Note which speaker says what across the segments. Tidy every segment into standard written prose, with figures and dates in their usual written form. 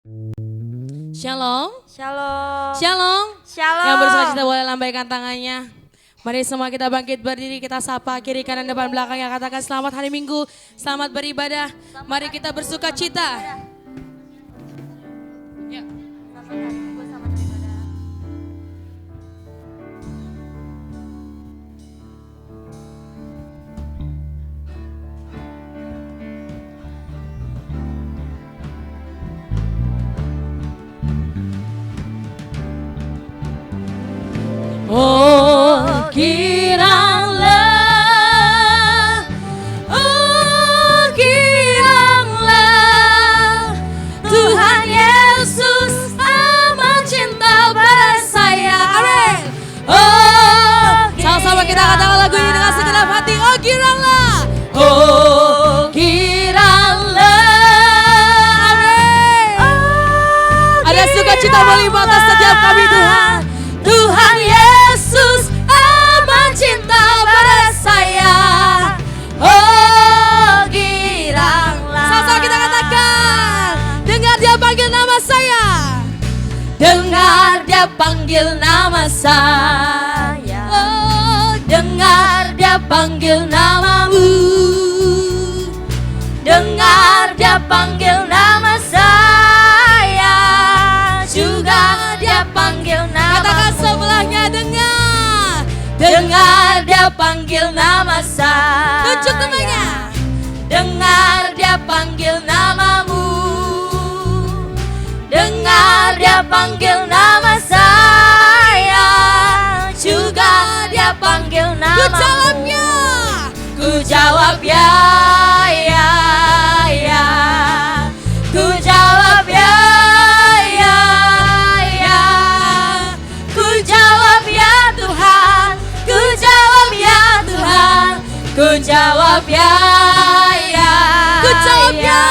Speaker 1: Shalom.
Speaker 2: Shalom.
Speaker 1: Shalom.
Speaker 2: Shalom.
Speaker 1: Yang bersuka cita boleh lambaikan tangannya. Mari semua kita bangkit berdiri, kita sapa kiri kanan depan belakang yang katakan selamat hari Minggu, selamat beribadah. Mari kita bersuka cita. Ya.
Speaker 2: Selamat hari Minggu, selamat beribadah.
Speaker 1: Oh giranglah, Tuhan Yesus amat cinta pada saya. Amin. Oh, sama-sama kita katakan lagu ini dengan segenap hati. Oh giranglah, amin. Ada sukacita melimpah atas setiap kami Tuhan. Tuhan Yesus amat cinta pada saya. Oh giranglah. Sama-sama kita katakan. Dengar dia panggil nama saya. Dengar dia panggil nama saya. Oh, dengar dia panggil namamu. Dengar dia panggil nama saya. Juga dia panggil nama. Katakan sebelahnya dengar. Dengar dia panggil nama saya. Tunjuk temannya. Dengar dia panggil namamu. Dengar dia panggil nama saya. Juga dia panggil namamu. Ku jawabnya. Ku jawab ya, ya, ya. Ku jawab ya, ya, ya. Ku jawab ya Tuhan. Ku jawab ya Tuhan. Ku jawab ya, ya. Ku jawab ya.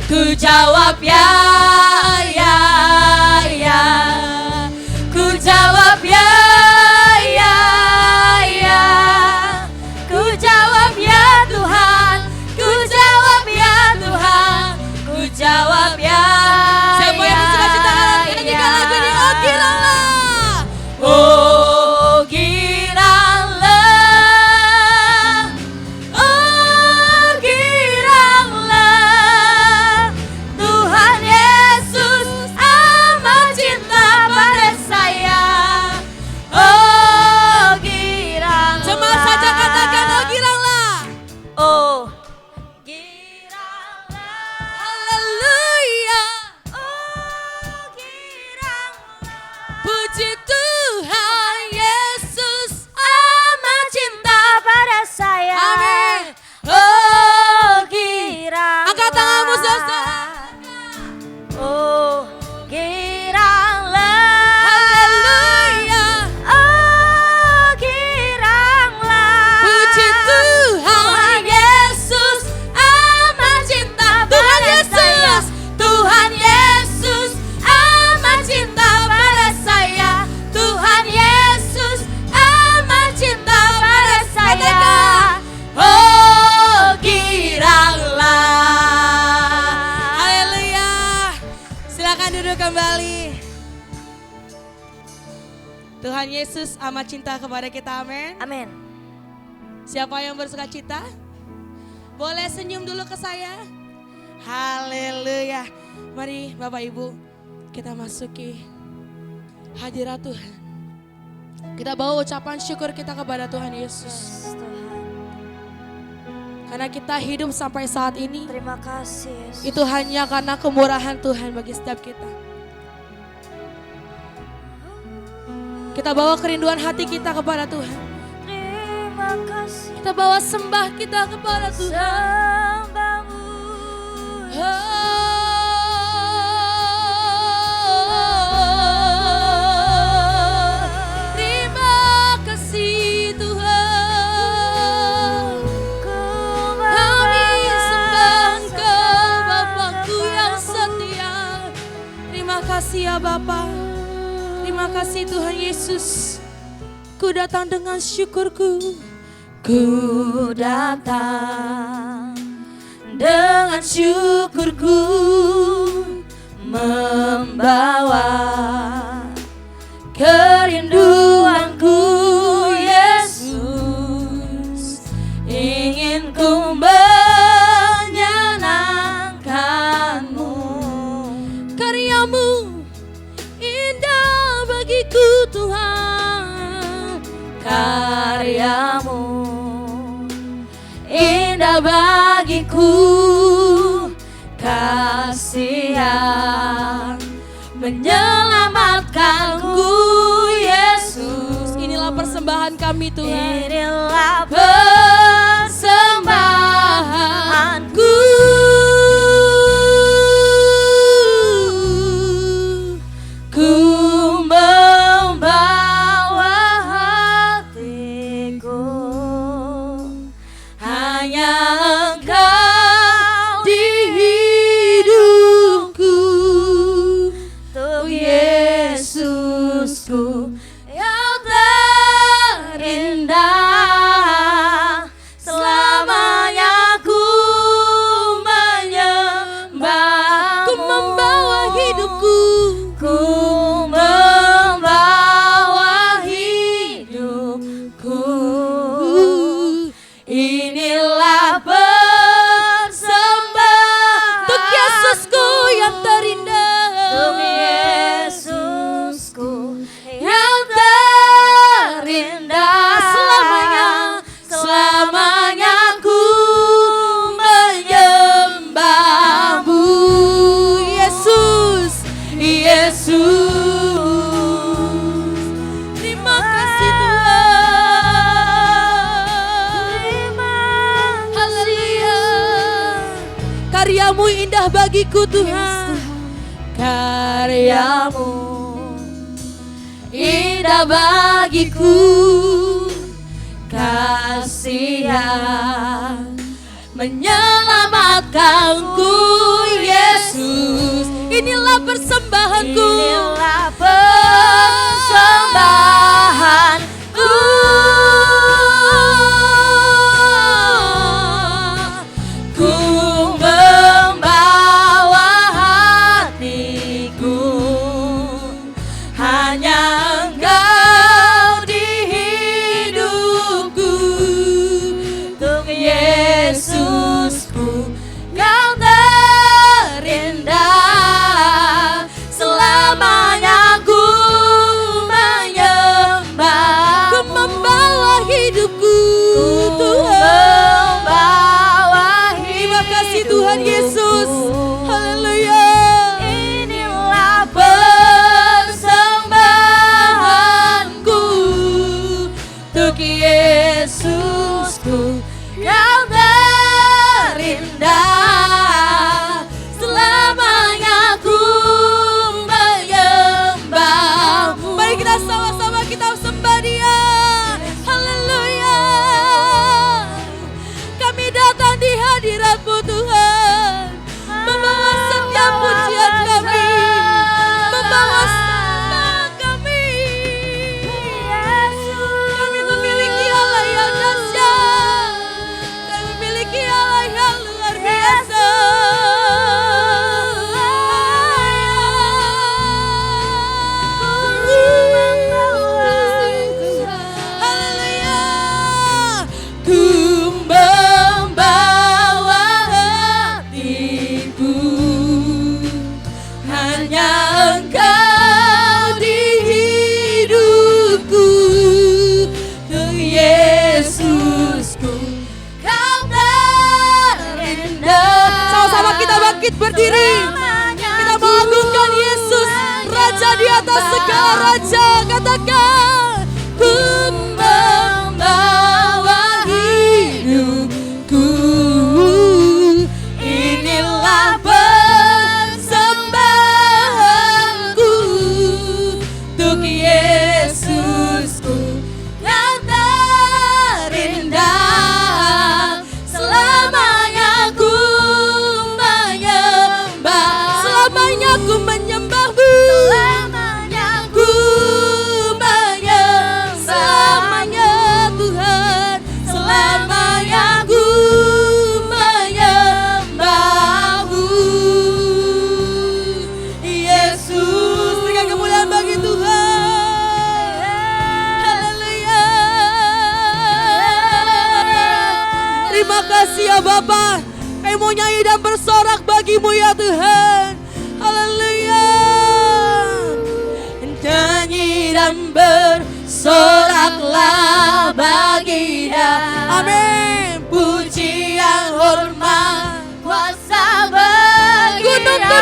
Speaker 1: Ku jawab ya, ya, ya. Ku jawab ya, ya, ya. Ku jawab ya Tuhan. Ku jawab ya Tuhan. Ku jawab ya. Siapa yang bersuka cita nyanyikan lagu ini? Oh giranglah. Oh giranglah. Oh giranglah. Tuhan Yesus amat cinta pada saya. Oh giranglah. Cuma saja katakan oh giranglah.
Speaker 2: Oh giranglah.
Speaker 1: Haleluya.
Speaker 2: Oh giranglah.
Speaker 1: Puji Tuhan Yesus
Speaker 2: Amat cinta pada saya.
Speaker 1: Amin.
Speaker 2: Oh giranglah.
Speaker 1: Angkat tanganmu saudara.
Speaker 2: Oh giranglah.
Speaker 1: Haleluya.
Speaker 2: Oh giranglah.
Speaker 1: Puji Tuhan Yesus amat cinta pada saya. Tuhan Yesus amat cinta pada saya. Tuhan Yesus amat cinta pada saya. Oh giranglah. Haleluya. Silakan duduk kembali. Tuhan Yesus amat cinta kepada kita, amin.
Speaker 2: Amin.
Speaker 1: Siapa yang bersuka cita? Boleh senyum dulu ke saya. Haleluya. Mari Bapak Ibu kita masuki hadirat Tuhan. Kita bawa ucapan syukur kita kepada Tuhan Yesus.
Speaker 2: Yes, Tuhan.
Speaker 1: Karena kita hidup sampai saat ini.
Speaker 2: Terima kasih Yesus.
Speaker 1: Itu hanya karena kemurahan Tuhan bagi setiap kita. Kita bawa kerinduan hati kita kepada Tuhan.
Speaker 2: Terima kasih.
Speaker 1: Kita bawa sembah kita kepada Tuhan.
Speaker 2: Sembahmu.
Speaker 1: Terima kasih Tuhan. Kami sembah Engkau Bapakku yang setia. Terima kasih ya Bapa. Terima kasih Tuhan Yesus. Ku datang dengan syukurku. Ku datang dengan syukurku indah bagiku kasih yang menyelamatkanku Yesus. Inilah persembahan kami Tuhan.
Speaker 2: Inilah
Speaker 1: persembahanku. Ku membawa
Speaker 2: hatiku
Speaker 1: hanya Engkau di hidupku,
Speaker 2: untuk
Speaker 1: Yesusku yang terindah. Selamanya ku menyembah, ku membawa hidupku, ku membawa hidupku. Inilah persembahan untuk Yesusku yang terindah,
Speaker 2: untuk Yesusku
Speaker 1: yang terindah. Selamanya, selamanya ku menyembahmu Yesus, Yesus. Terima kasih Tuhan. Haleluya. Karyamu indah bagiku Tuhan. Karyamu indah bagiku, kasih yang menyelamatkanku Yesus. Inilah persembahanku,
Speaker 2: inilah persembahanku.
Speaker 1: Ku membawa hatiku hanya Engkau di hidupku, untuk Yesusku yang terindah. Selamanya ku menyembah, ku membawa hidupku Tuhan. Terima kasih Tuhan Yesus. Haleluya.
Speaker 2: Inilah
Speaker 1: Persembahanku untuk Yesusku yang terindah. Selamanya ku menyembahmu. Mari kita sama-sama kita sembah Dia. Haleluya. Kami datang di hadirat-Mu Tuhan, membawa setiap pujian kami, membawa sembah kami. Kami memiliki Allah yang dahsyat, kami memiliki Allah yang luar biasa. Haleluya. Ku membawa hatiku hanya Engkau di hidupku, untuk Yesusku Kau terindah. Sama-sama kita bangkit berdiri, kita mengagungkan Yesus, Raja di atas segala raja. Katakan, ku membawa hidupku, inilah persembahanku untuk Yesusku yang terindah. Selamanya ku menyembah, selamanya ku menyembahmu, selamanya ku menyembah, selamanya Tuhan, selamanya ku menyembahmu Yesus. Berikan kemuliaan bagi Tuhan. Haleluya. Terima kasih ya Bapa. Kami mau nyanyi dan bersorak bagimu ya Tuhan. Haleluya. Nyanyi dan bersoraklah bagi Dia. Amin. Puji yang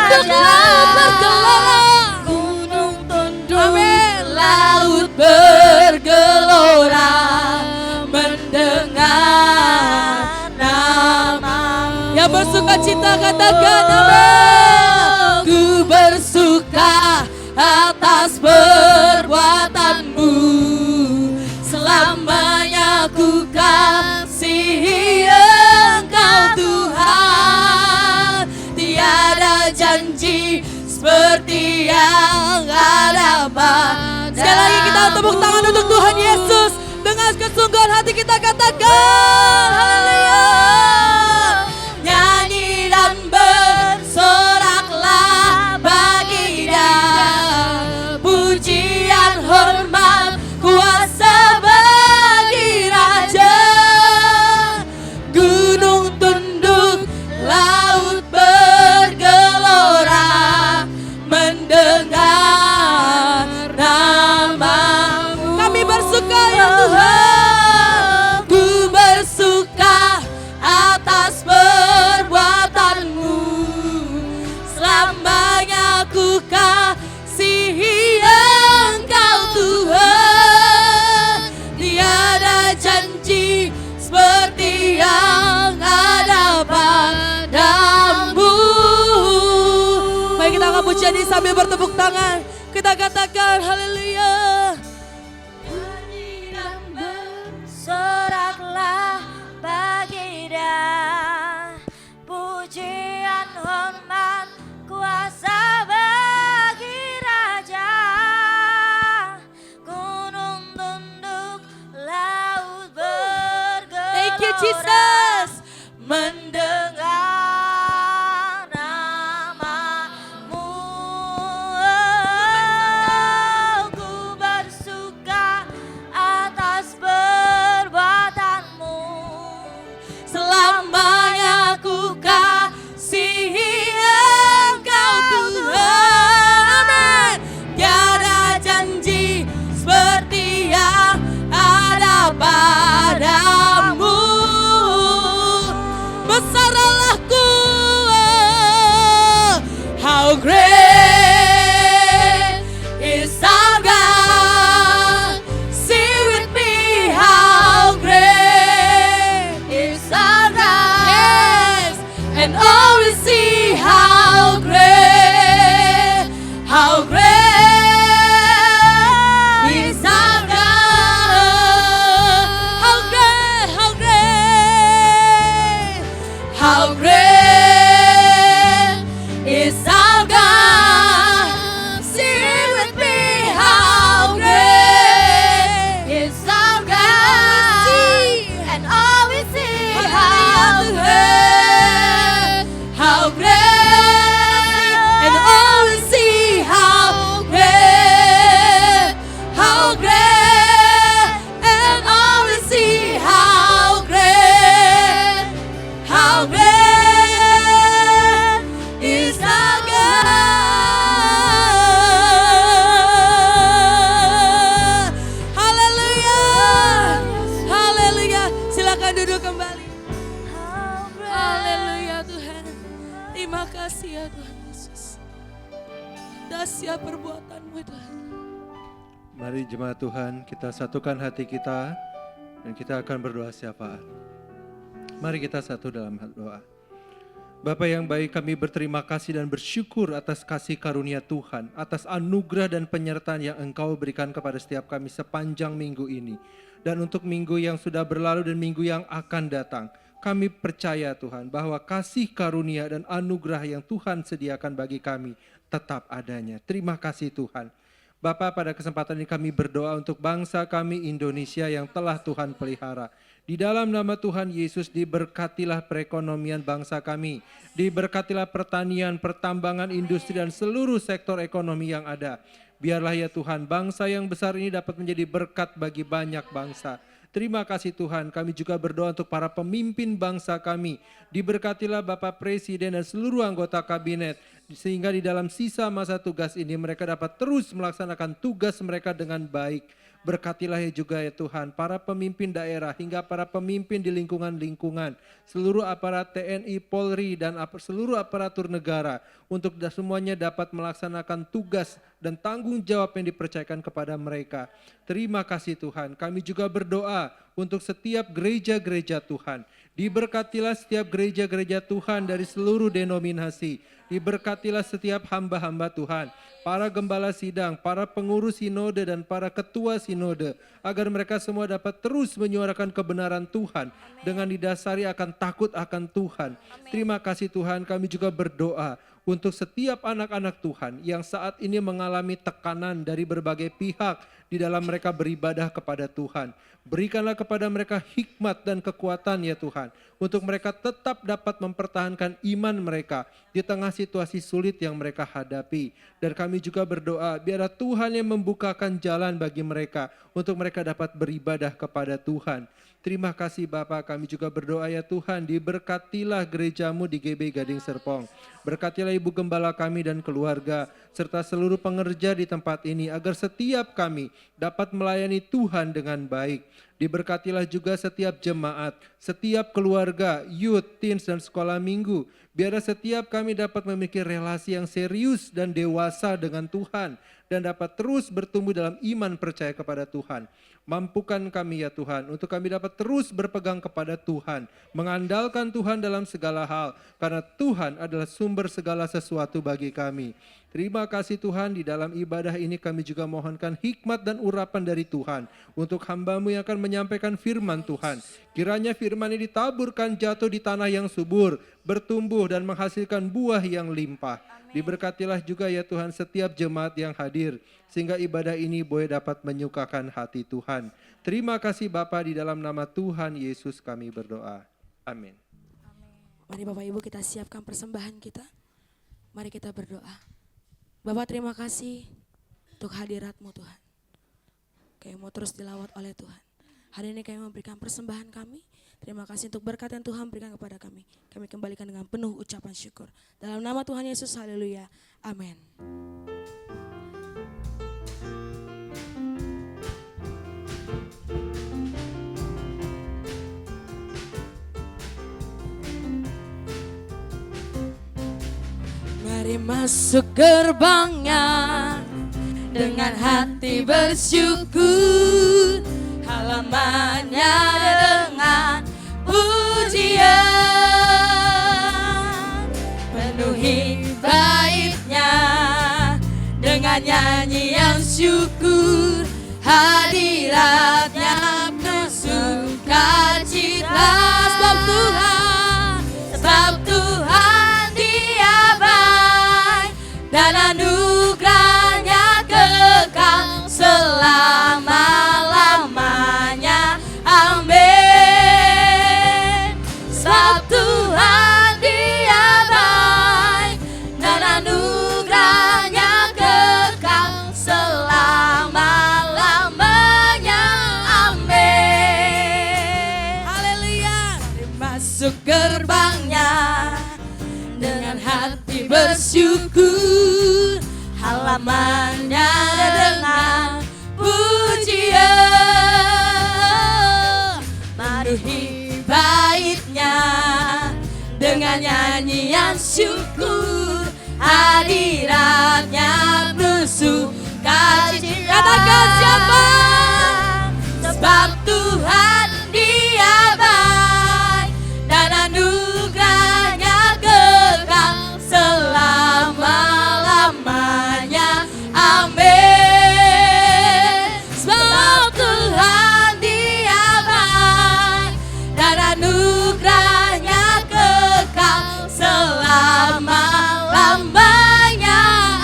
Speaker 1: tunduk laut bergelora.
Speaker 2: gunung tunduk,
Speaker 1: Amin. Laut bergelora mendengar nama. Yang bersuka cita katakan amin. Ku bersuka atas perbuatanmu, selamanya ku kasihi Engkau Tuhan. Tiada janji seperti yang ada pada. Sekali lagi kita tepuk tangan untuk Tuhan Yesus. Dengan kesungguhan hati kita katakan haleluya. Nyanyi dan bersoraklah bagi Dia, pujian hormat kuasa bagi Raja. Gunung tunduk, laut bergelora mendengar namamu. Kami bersuka ya Tuhan, ku bersuka atas perbuatanmu, selamanya ku kasihi Engkau Tuhan. Tiada janji seperti yang ada padamu. Mari kita akan pujian ini sambil bertepuk tangan. Kita katakan haleluya. Nyanyi dan
Speaker 2: soraklah bagi Dia, pujian hormat kuasa bagi Raja. Gunung tunduk, laut bergelora.
Speaker 1: Thank you Jesus.
Speaker 2: Mendengar namamu, ku bersuka atas perbuatanmu,
Speaker 1: Selamanya ku kasihi Engkau Tuhan. Amin. Tiada janji seperti yang ada padamu. Besar Allahku, how great is our God. Sing with me, how great is our God. Yes, and all we see how great is our God. How great, how great is our God. Sing with me, how great is our God.
Speaker 2: and all we see
Speaker 1: How great, how great, and all we see how great, and all we see how great is our God. Haleluya, haleluya. Silakan duduk kembali. Haleluya Tuhan. Terima kasih ya Tuhan Yesus. Dahsyat perbuatan-Mu Tuhan.
Speaker 3: Mari jemaat Tuhan, kita satukan hati kita dan kita akan berdoa syafaat. Mari kita satu dalam doa. Bapa yang baik, kami berterima kasih dan bersyukur atas kasih karunia Tuhan, atas anugerah dan penyertaan yang Engkau berikan kepada setiap kami sepanjang minggu ini. Dan untuk minggu yang sudah berlalu dan minggu yang akan datang, kami percaya Tuhan bahwa kasih karunia dan anugerah yang Tuhan sediakan bagi kami tetap adanya. Terima kasih Tuhan. Bapa, pada kesempatan ini kami berdoa untuk bangsa kami Indonesia yang telah Tuhan pelihara. Di dalam nama Tuhan Yesus diberkatilah perekonomian bangsa kami. Diberkatilah pertanian, pertambangan, industri dan seluruh sektor ekonomi yang ada. Biarlah ya Tuhan, bangsa yang besar ini dapat menjadi berkat bagi banyak bangsa. Terima kasih Tuhan, kami juga berdoa untuk para pemimpin bangsa kami. Diberkatilah Bapak Presiden dan seluruh anggota kabinet. Sehingga di dalam sisa masa tugas ini mereka dapat terus melaksanakan tugas mereka dengan baik. Berkatilah ya juga ya Tuhan, para pemimpin daerah hingga para pemimpin di lingkungan-lingkungan, seluruh aparat TNI, Polri, dan seluruh aparatur negara untuk semuanya dapat melaksanakan tugas dan tanggung jawab yang dipercayakan kepada mereka. Terima kasih Tuhan, kami juga berdoa untuk setiap gereja-gereja Tuhan. Diberkatilah setiap gereja-gereja Tuhan dari seluruh denominasi. Diberkatilah setiap hamba-hamba Tuhan, para gembala sidang, para pengurus sinode dan para ketua sinode, agar mereka semua dapat terus menyuarakan kebenaran Tuhan dengan didasari akan takut akan Tuhan. Terima kasih Tuhan, kami juga berdoa untuk setiap anak-anak Tuhan yang saat ini mengalami tekanan dari berbagai pihak di dalam mereka beribadah kepada Tuhan. Berikanlah kepada mereka hikmat dan kekuatan ya Tuhan, untuk mereka tetap dapat mempertahankan iman mereka di tengah situasi sulit yang mereka hadapi. Dan kami juga berdoa biarlah Tuhan yang membukakan jalan bagi mereka untuk mereka dapat beribadah kepada Tuhan. Terima kasih Bapa, kami juga berdoa ya Tuhan, diberkatilah gerejamu di GB Gading Serpong. Berkatilah Ibu Gembala kami dan keluarga, serta seluruh pengerja di tempat ini, agar setiap kami dapat melayani Tuhan dengan baik. Diberkatilah juga setiap jemaat, setiap keluarga, youth, teens, dan sekolah minggu. Biarlah setiap kami dapat memiliki relasi yang serius dan dewasa dengan Tuhan, dan dapat terus bertumbuh dalam iman percaya kepada Tuhan. Mampukan kami ya Tuhan, untuk kami dapat terus berpegang kepada Tuhan, mengandalkan Tuhan dalam segala hal, karena Tuhan adalah sumber segala sesuatu bagi kami. Terima kasih Tuhan, di dalam ibadah ini kami juga mohonkan hikmat dan urapan dari Tuhan, untuk hamba-Mu yang akan menyampaikan firman Tuhan. Kiranya firman ini ditaburkan jatuh di tanah yang subur, bertumbuh dan menghasilkan buah yang limpah. Diberkatilah juga ya Tuhan setiap jemaat yang hadir, sehingga ibadah ini boleh dapat menyukakan hati Tuhan. Terima kasih Bapa, di dalam nama Tuhan Yesus kami berdoa. Amin.
Speaker 1: Mari Bapak Ibu kita siapkan persembahan kita. Mari kita berdoa. Bapak terima kasih untuk hadirat-Mu Tuhan. Kami mau terus dilawat oleh Tuhan. Hari ini kami memberikan persembahan kami. Terima kasih untuk berkat yang Tuhan berikan kepada kami. Kami kembalikan dengan penuh ucapan syukur. Dalam nama Tuhan Yesus, haleluya. Amin. Mari masuk gerbangnya dengan hati bersyukur, halamannya dengan pujian, penuhi baitnya dengan nyanyian syukur, hadiratnya bersukacita. Sebab Tuhan Dia baik dan anugerahnya kekal selama-lamanya. Amin. Sebab Tuhan Dia baik dan anugerahnya kekal selama-lamanya. Amin. Haleluya. Masuk gerbangnya dengan hati bersyukur, halamannya dengan pujian, penuhi baitnya dengan nyanyian syukur, hadiratnya bersukacita. Katakan siapa? Sebab Tuhan Dia baik dan anugerahnya kekal selama-lamanya. Amin. Sebab Tuhan Dia baik dan anugerahnya kekal selama-lamanya.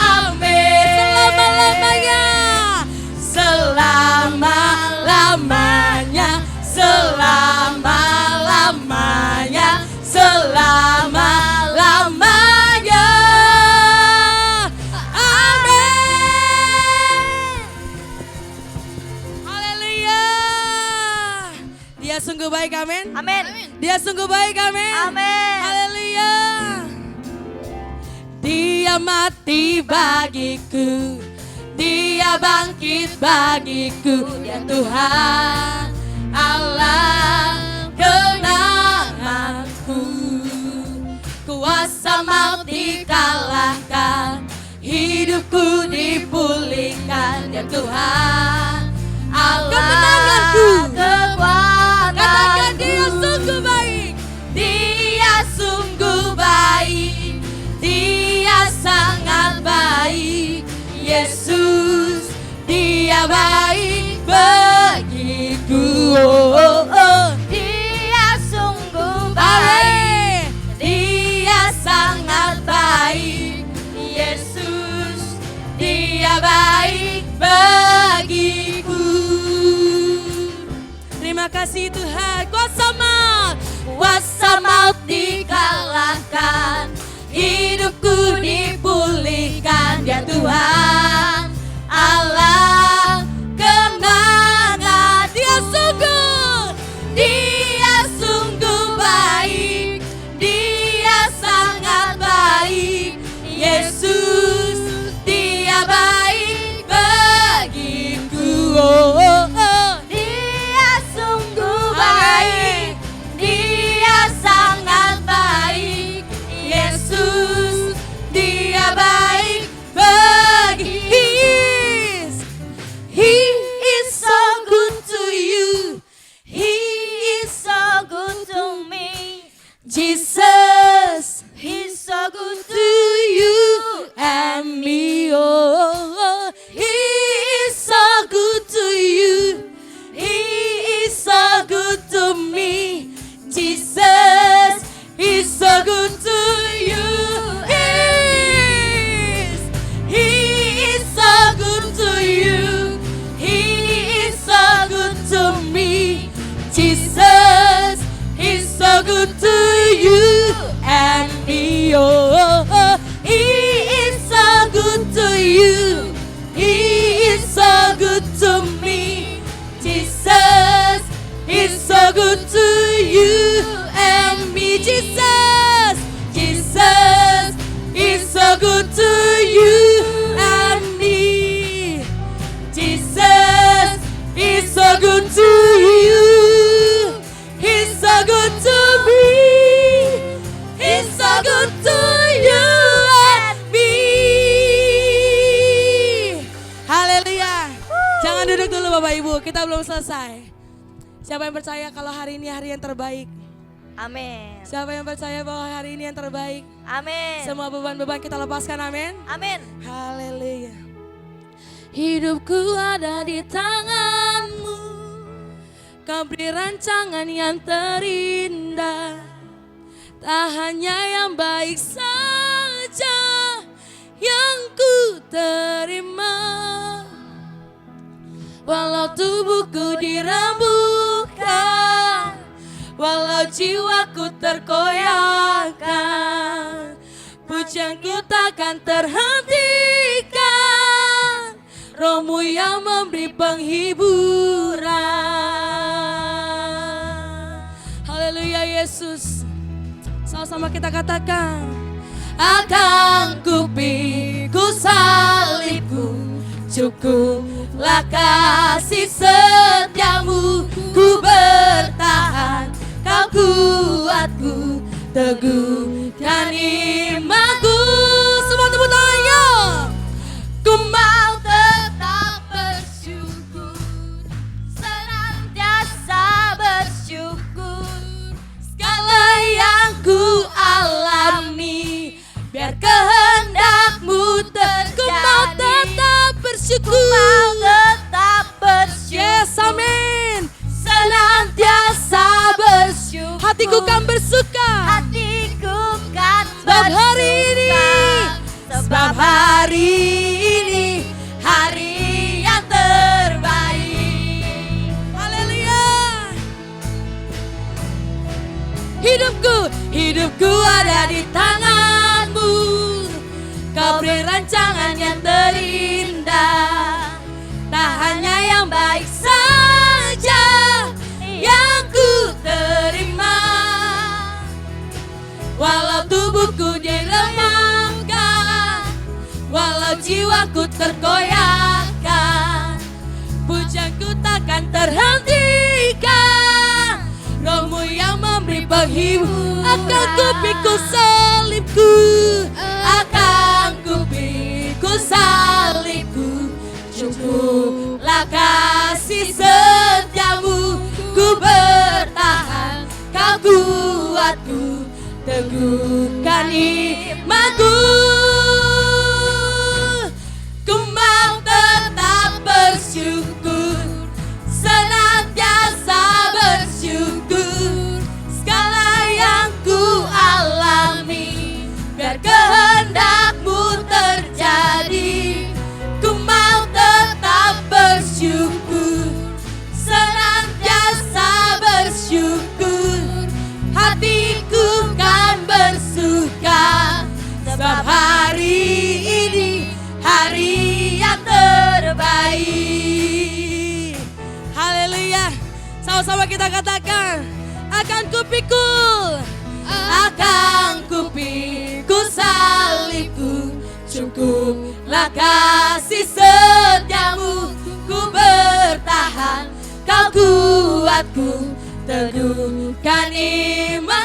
Speaker 1: Amin. Selama-lamanya. Selama-lamanya. Selama-lamanya. Amin. Haleluya. Dia sungguh baik, amin.
Speaker 2: Amin.
Speaker 1: Dia sungguh baik, amin.
Speaker 2: Amin.
Speaker 1: Haleluya. Dia mati bagiku, Dia bangkit bagiku, ya Tuhan Allah kenanganku. Kuasa maut dikalahkan, hidupku dipulihkan, ya Tuhan Allah
Speaker 2: Kemenanganku.
Speaker 1: kekuatanku.
Speaker 2: Katakan
Speaker 1: Dia sungguh baik,
Speaker 2: Dia sungguh baik,
Speaker 1: Dia sangat baik. Yesus, Dia baik bagiku.
Speaker 2: Dia sungguh
Speaker 1: Amin.
Speaker 2: baik,
Speaker 1: Dia sangat baik. Yesus, Dia baik bagiku. Terima kasih Tuhan. Kuasa maut dikalahkan, hidupku dipulihkan, ya Tuhan Allah kemenangan. Dia sungguh baik, Dia sangat baik. Yesus, Dia baik bagiku.
Speaker 2: Dia sungguh baik,
Speaker 1: Dia sangat baik. Yesus, Dia baik bagi. He is so good to you. He is so good to me. Jesus,
Speaker 2: He's so good
Speaker 1: to you and me. Oh, He is so good to you. He is so good to me. Jesus is so good to you. He is so good to you. He is so good to me. Jesus is so good to you and me. Oh, He is so good to you. He is so good to me. Jesus is so good to you and me. Jesus is so good to you and me. Jesus is so good to you. He's so good to me. He's so good to you and me. Haleluya. Jangan duduk dulu Bapak Ibu, kita belum selesai. Siapa yang percaya kalau hari ini hari yang terbaik?
Speaker 2: Amin.
Speaker 1: Siapa yang percaya bahwa hari ini yang terbaik?
Speaker 2: Amin.
Speaker 1: Semua beban-beban kita lepaskan, amin.
Speaker 2: Amin.
Speaker 1: Haleluya. Hidupku ada di tanganmu, Kau beri rancangan yang terindah. Tak hanya yang baik saja yang ku terima, walau tubuhku dirembukan, walau jiwaku terkoyakkan, pujianku takkan terhentikan, Rohmu yang memberi penghiburan. Haleluya Yesus. Sama-sama kita katakan, akan ku pikul salibku, cukuplah kasih setiamu, ku bertahan, kau kuatku, teguhkan imanku. Semua tepuk tangannya. Ku mau tetap bersyukur,
Speaker 2: Senantiasa bersyukur,
Speaker 1: segala yang ku alami, biar kehendakmu terjadi. Ku mau tetap bersyukur.
Speaker 2: mau tetap bersyukur.
Speaker 1: Yes, amin. Senantiasa bersyukur, hatiku kan bersuka.
Speaker 2: Hatiku kan
Speaker 1: Sebab hari ini,
Speaker 2: bersuka.
Speaker 1: sebab hari ini hari yang terbaik. Haleluya. Hidupku ada di tanganmu, Kau beri rancangan yang terindah. Tak hanya yang baik saja yang ku terima, walau tubuhku diremangkan, walau jiwaku tergoyah, terhentikan. Rohmu yang memberi penghibur, akan ku pikul salibku, akan ku pikul salibku. Cukuplah kasih setiamu, ku bertahan, kau kuatku, teguhkan imanku. Ku mau tetap bersyukur, senantiasa bersyukur. Segala yang ku alami, biar kehendakmu terjadi. Ku mau tetap bersyukur, senantiasa bersyukur. Hatiku kan bersuka, sebab hari ini hari yang terbaik. Haleluya. Sama-sama kita katakan, akan kupikul, akan kupikul salibku. Cukuplah kasih setiamu, ku bertahan, kau kuatku, teguhkan iman.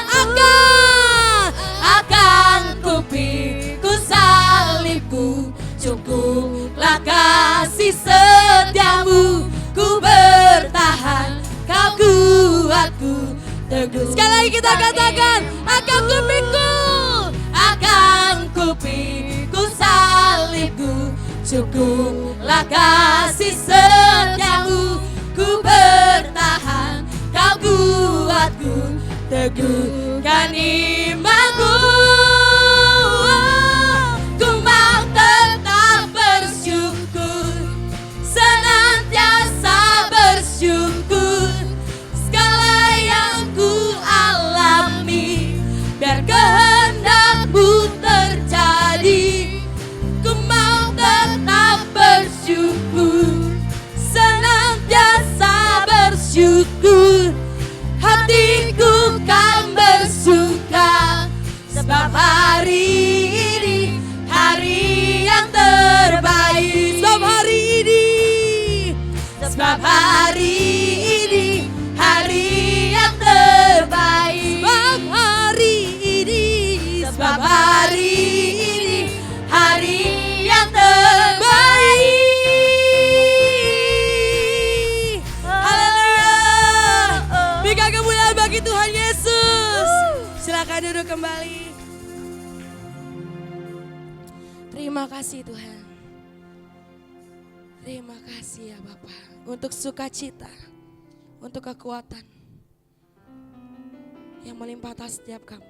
Speaker 1: Akan kupikul salibku. Cukuplah kasih setiamu, ku bertahan, kau kuatku, teguh. Sekali lagi kita katakan, akan kupikul, akan kupikul salibku. Cukuplah kasih setiamu, ku bertahan, kau kuatku, teguhkan imanku. Ku mau tetap bersyukur, senantiasa bersyukur. Segala yang ku alami, biar kehendakmu terjadi. Ku mau tetap bersyukur, senantiasa bersyukur. Hatiku kan bersuka, sebab hari ini hari yang terbaik. Sebab hari ini, sebab hari ini hari yang terbaik. Sebab hari ini, sebab hari ini hari yang terbaik. Haleluya. Berikan kemuliaan bagi Tuhan Yesus. Silakan duduk kembali. Terima kasih Tuhan. Terima kasih ya Bapa, untuk sukacita, untuk kekuatan yang melimpah atas setiap kami.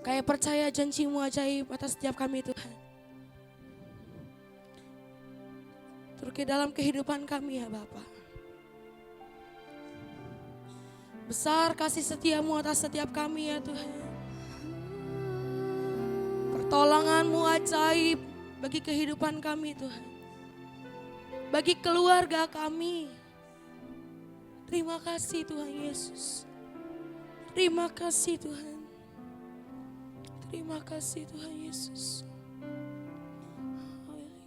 Speaker 1: Kayak percaya janji-Mu ajaib atas setiap kami Tuhan. Turut ke dalam kehidupan kami ya Bapa. Besar kasih setia-Mu atas setiap kami ya Tuhan. Pertolongan-Mu ajaib bagi kehidupan kami Tuhan. Bagi keluarga kami. Terima kasih Tuhan Yesus. Terima kasih Tuhan. Terima kasih Tuhan Yesus.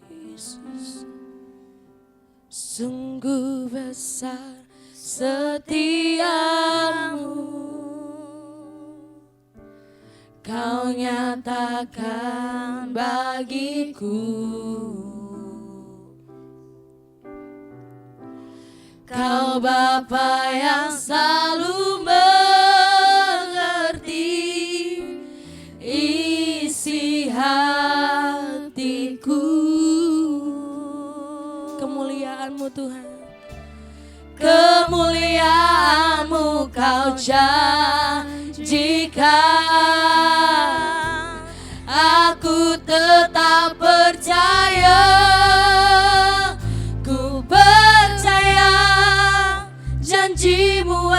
Speaker 1: Yesus. Sungguh besar setiamu, Kau nyatakan bagiku. Kau Bapa yang selalu mengerti isi hatiku. Kemuliaan-Mu Tuhan, kemuliaan-Mu Kau janjikan. Aku tetap percaya, ku percaya janji-Mu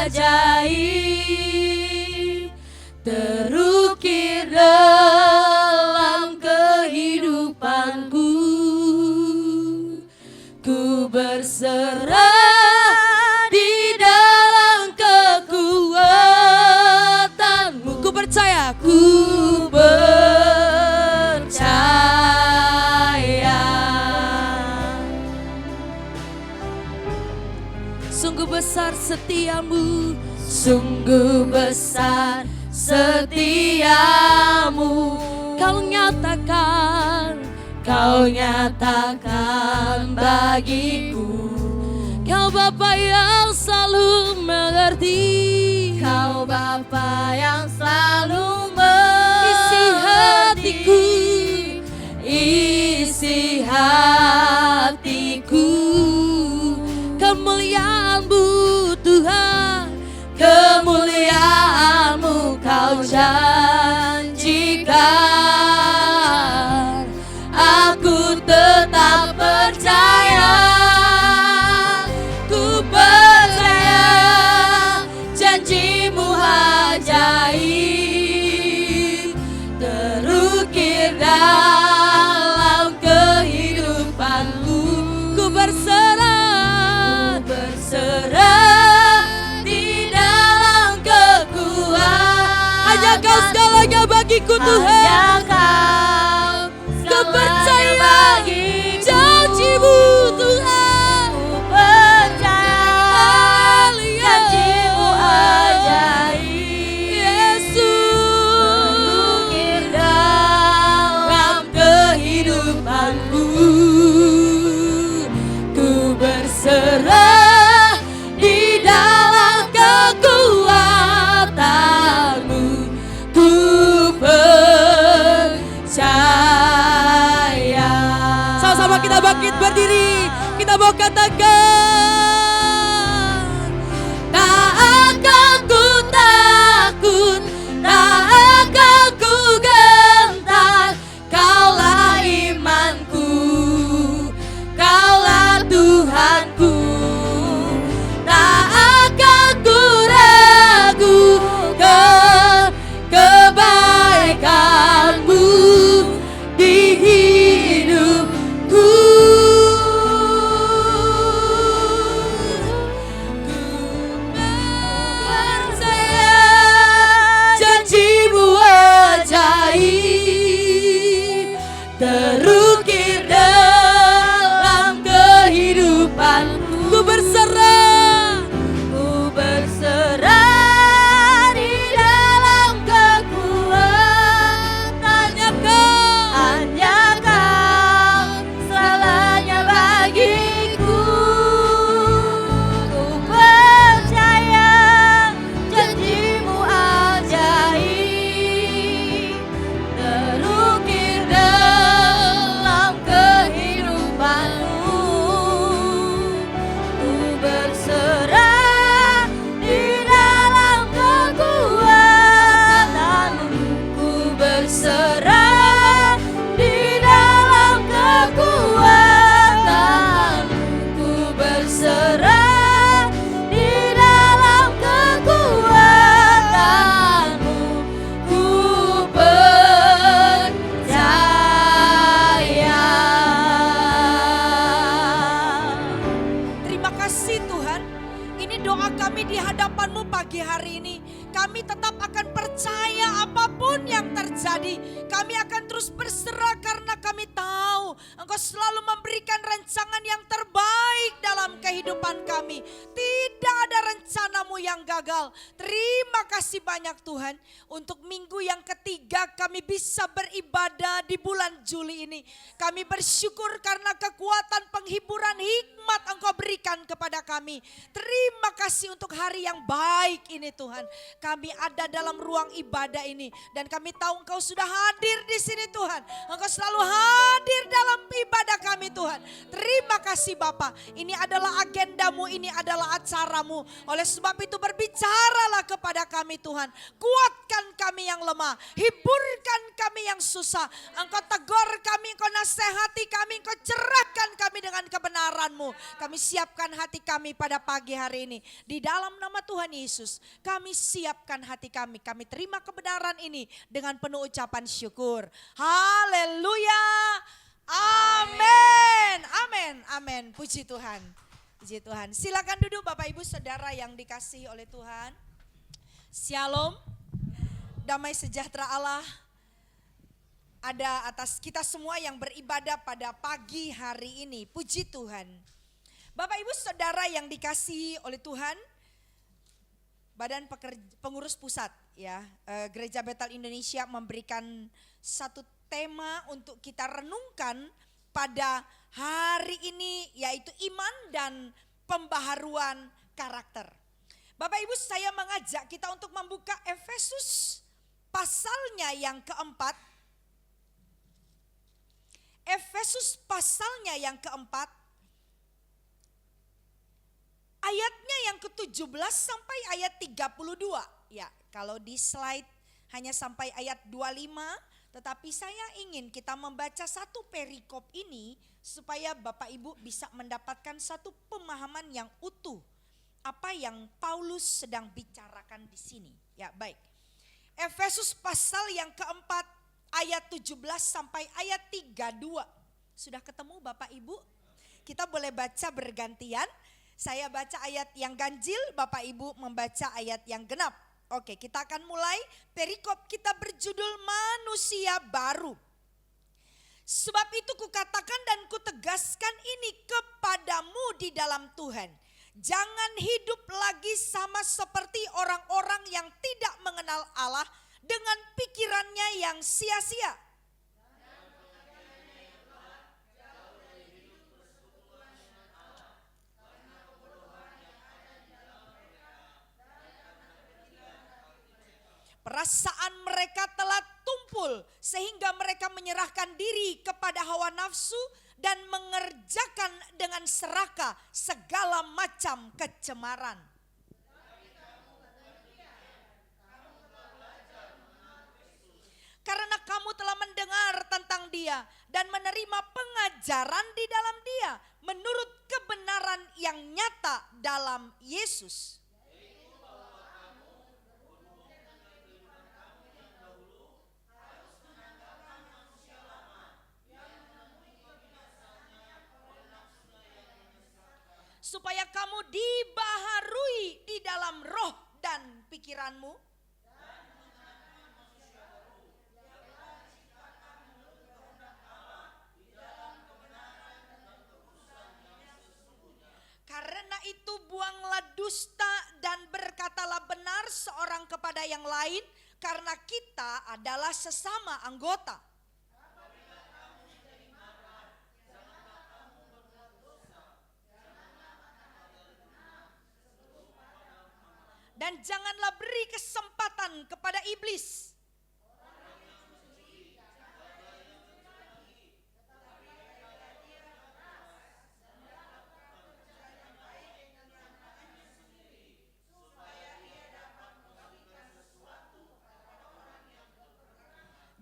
Speaker 1: ajaib terukir dalam kehidupanku. Ku berserah di dalam kekuatan-Mu. Ku percaya, ku percaya. besar setiamu,
Speaker 2: Sungguh besar setiamu.
Speaker 1: kau nyatakan
Speaker 2: bagiku.
Speaker 1: Kau Bapa yang selalu mengerti,
Speaker 2: Kau Bapa yang selalu
Speaker 1: isi hatiku,
Speaker 2: isi hatiku.
Speaker 1: kemuliaan-Mu Tuhan,
Speaker 2: Kemuliaan-Mu kau janjikan, aku tetap percaya, ku percaya janji-Mu ajaib, terukir dalam kehidupanku.
Speaker 1: ku berserah,
Speaker 2: Berserah di dalam kekuatan.
Speaker 1: hanya Kau segalanya bagiku Tuhan.
Speaker 2: Hanya Kau
Speaker 1: Ku percaya
Speaker 2: segalanya bagiku.
Speaker 1: janji-Mu Tuhan.
Speaker 2: Ku percaya
Speaker 1: Haleluya.
Speaker 2: janji-Mu ajaib,
Speaker 1: Yesus,
Speaker 2: terukir dalam kehidupanku. Ku berserah di dalam kekuatan-Mu. Ku percaya.
Speaker 1: sama-sama kita bangkit berdiri, kita mau katakan,
Speaker 2: Tak akan ku takut, tak akan ku gentar. Kaulah imanku, Kaulah Tuhanku. Tak akan ku ragu kebaikan-Mu di hidupku. Percaya janji-Mu ajaib, terukir dalam kehidupanku.
Speaker 1: ku berserah,
Speaker 2: Ku berserah di dalam kekuatan-Nya. Hanya Kau segalanya bagiku. Ku percaya janji-Mu ajaib, terukir dalam kehidupanku. Ku berserah di dalam kekuatan-Mu. Ku berserah di dalam kekuatan-Mu. Ku berserah di dalam kekuatan-Mu. Ku percaya.
Speaker 1: terima kasih Tuhan. Ini doa kami di hadapan-Mu pagi hari ini. Kami tetap akan percaya apapun yang terjadi. Kami akan terus berserah karena kami tahu Engkau selalu memberikan rancangan yang terbaik dalam kehidupan kami. Tidak ada rencana-Mu yang gagal. Terima kasih banyak Tuhan. Untuk minggu yang ketiga kami bisa beribadah di bulan Juli ini. Kami bersyukur karena kekuatan penghiburan hikmat Engkau berikan kepada kami. Terima kasih untuk hari yang baik ini Tuhan. Kami ada dalam ruang ibadah ini dan kami tahu Engkau sudah hadir di sini Tuhan. Engkau selalu hadir dalam ibadah kami Tuhan. Terima kasih Bapa. Ini adalah agendamu, ini adalah acaramu. Oleh sebab itu berbicaralah kepada kami Tuhan. Kuatkan kami yang lemah, hiburkan kami yang susah. Engkau tegur kami, Engkau nasihati kami, Engkau cerahkan kami dengan kebenaran-Mu. Kami siapkan hati kami pada pagi hari ini. Di dalam nama Tuhan Yesus, kami siapkan hati kami. Kami terima kebenaran ini dengan penuh ucapan syukur. Haleluya. Amin. Amin. Amin. Puji Tuhan. Puji Tuhan. Silakan duduk Bapak Ibu Saudara yang dikasihi oleh Tuhan. Shalom. Damai sejahtera Allah ada atas kita semua yang beribadah pada pagi hari ini. Puji Tuhan. Bapak Ibu Saudara yang dikasihi oleh Tuhan,
Speaker 2: Pengurus Pusat ya, Gereja Betel Indonesia memberikan satu tema untuk kita renungkan pada hari ini, yaitu iman dan pembaharuan karakter. Bapak Ibu, saya mengajak kita untuk membuka Efesus pasalnya yang keempat. Efesus pasalnya yang keempat, ayatnya yang ke-17 sampai ayat 32. Ya, kalau di slide hanya sampai ayat 25, tetapi saya ingin kita membaca satu perikop ini supaya Bapak Ibu bisa mendapatkan satu pemahaman yang utuh apa yang Paulus sedang bicarakan di sini. Ya, baik. Efesus pasal yang keempat ayat 17 sampai ayat 32. Sudah ketemu Bapak Ibu? Kita boleh baca bergantian. Saya baca ayat yang ganjil, Bapak Ibu membaca ayat yang genap. Oke, kita akan mulai. Perikop kita berjudul manusia baru. Sebab itu kukatakan dan kutegaskan ini kepadamu di dalam Tuhan. Jangan hidup lagi sama seperti orang-orang yang tidak mengenal Allah dengan pikirannya yang sia-sia. Perasaan mereka telah tumpul sehingga mereka menyerahkan diri kepada hawa nafsu dan mengerjakan dengan serakah segala macam kecemaran. Karena kamu telah mendengar tentang Dia dan menerima pengajaran di dalam Dia menurut kebenaran yang nyata dalam Yesus. Supaya kamu dibaharui di dalam roh dan pikiranmu. Karena itu buanglah dusta dan berkatalah benar seorang kepada yang lain, karena kita adalah sesama anggota. Dan janganlah beri kesempatan kepada iblis.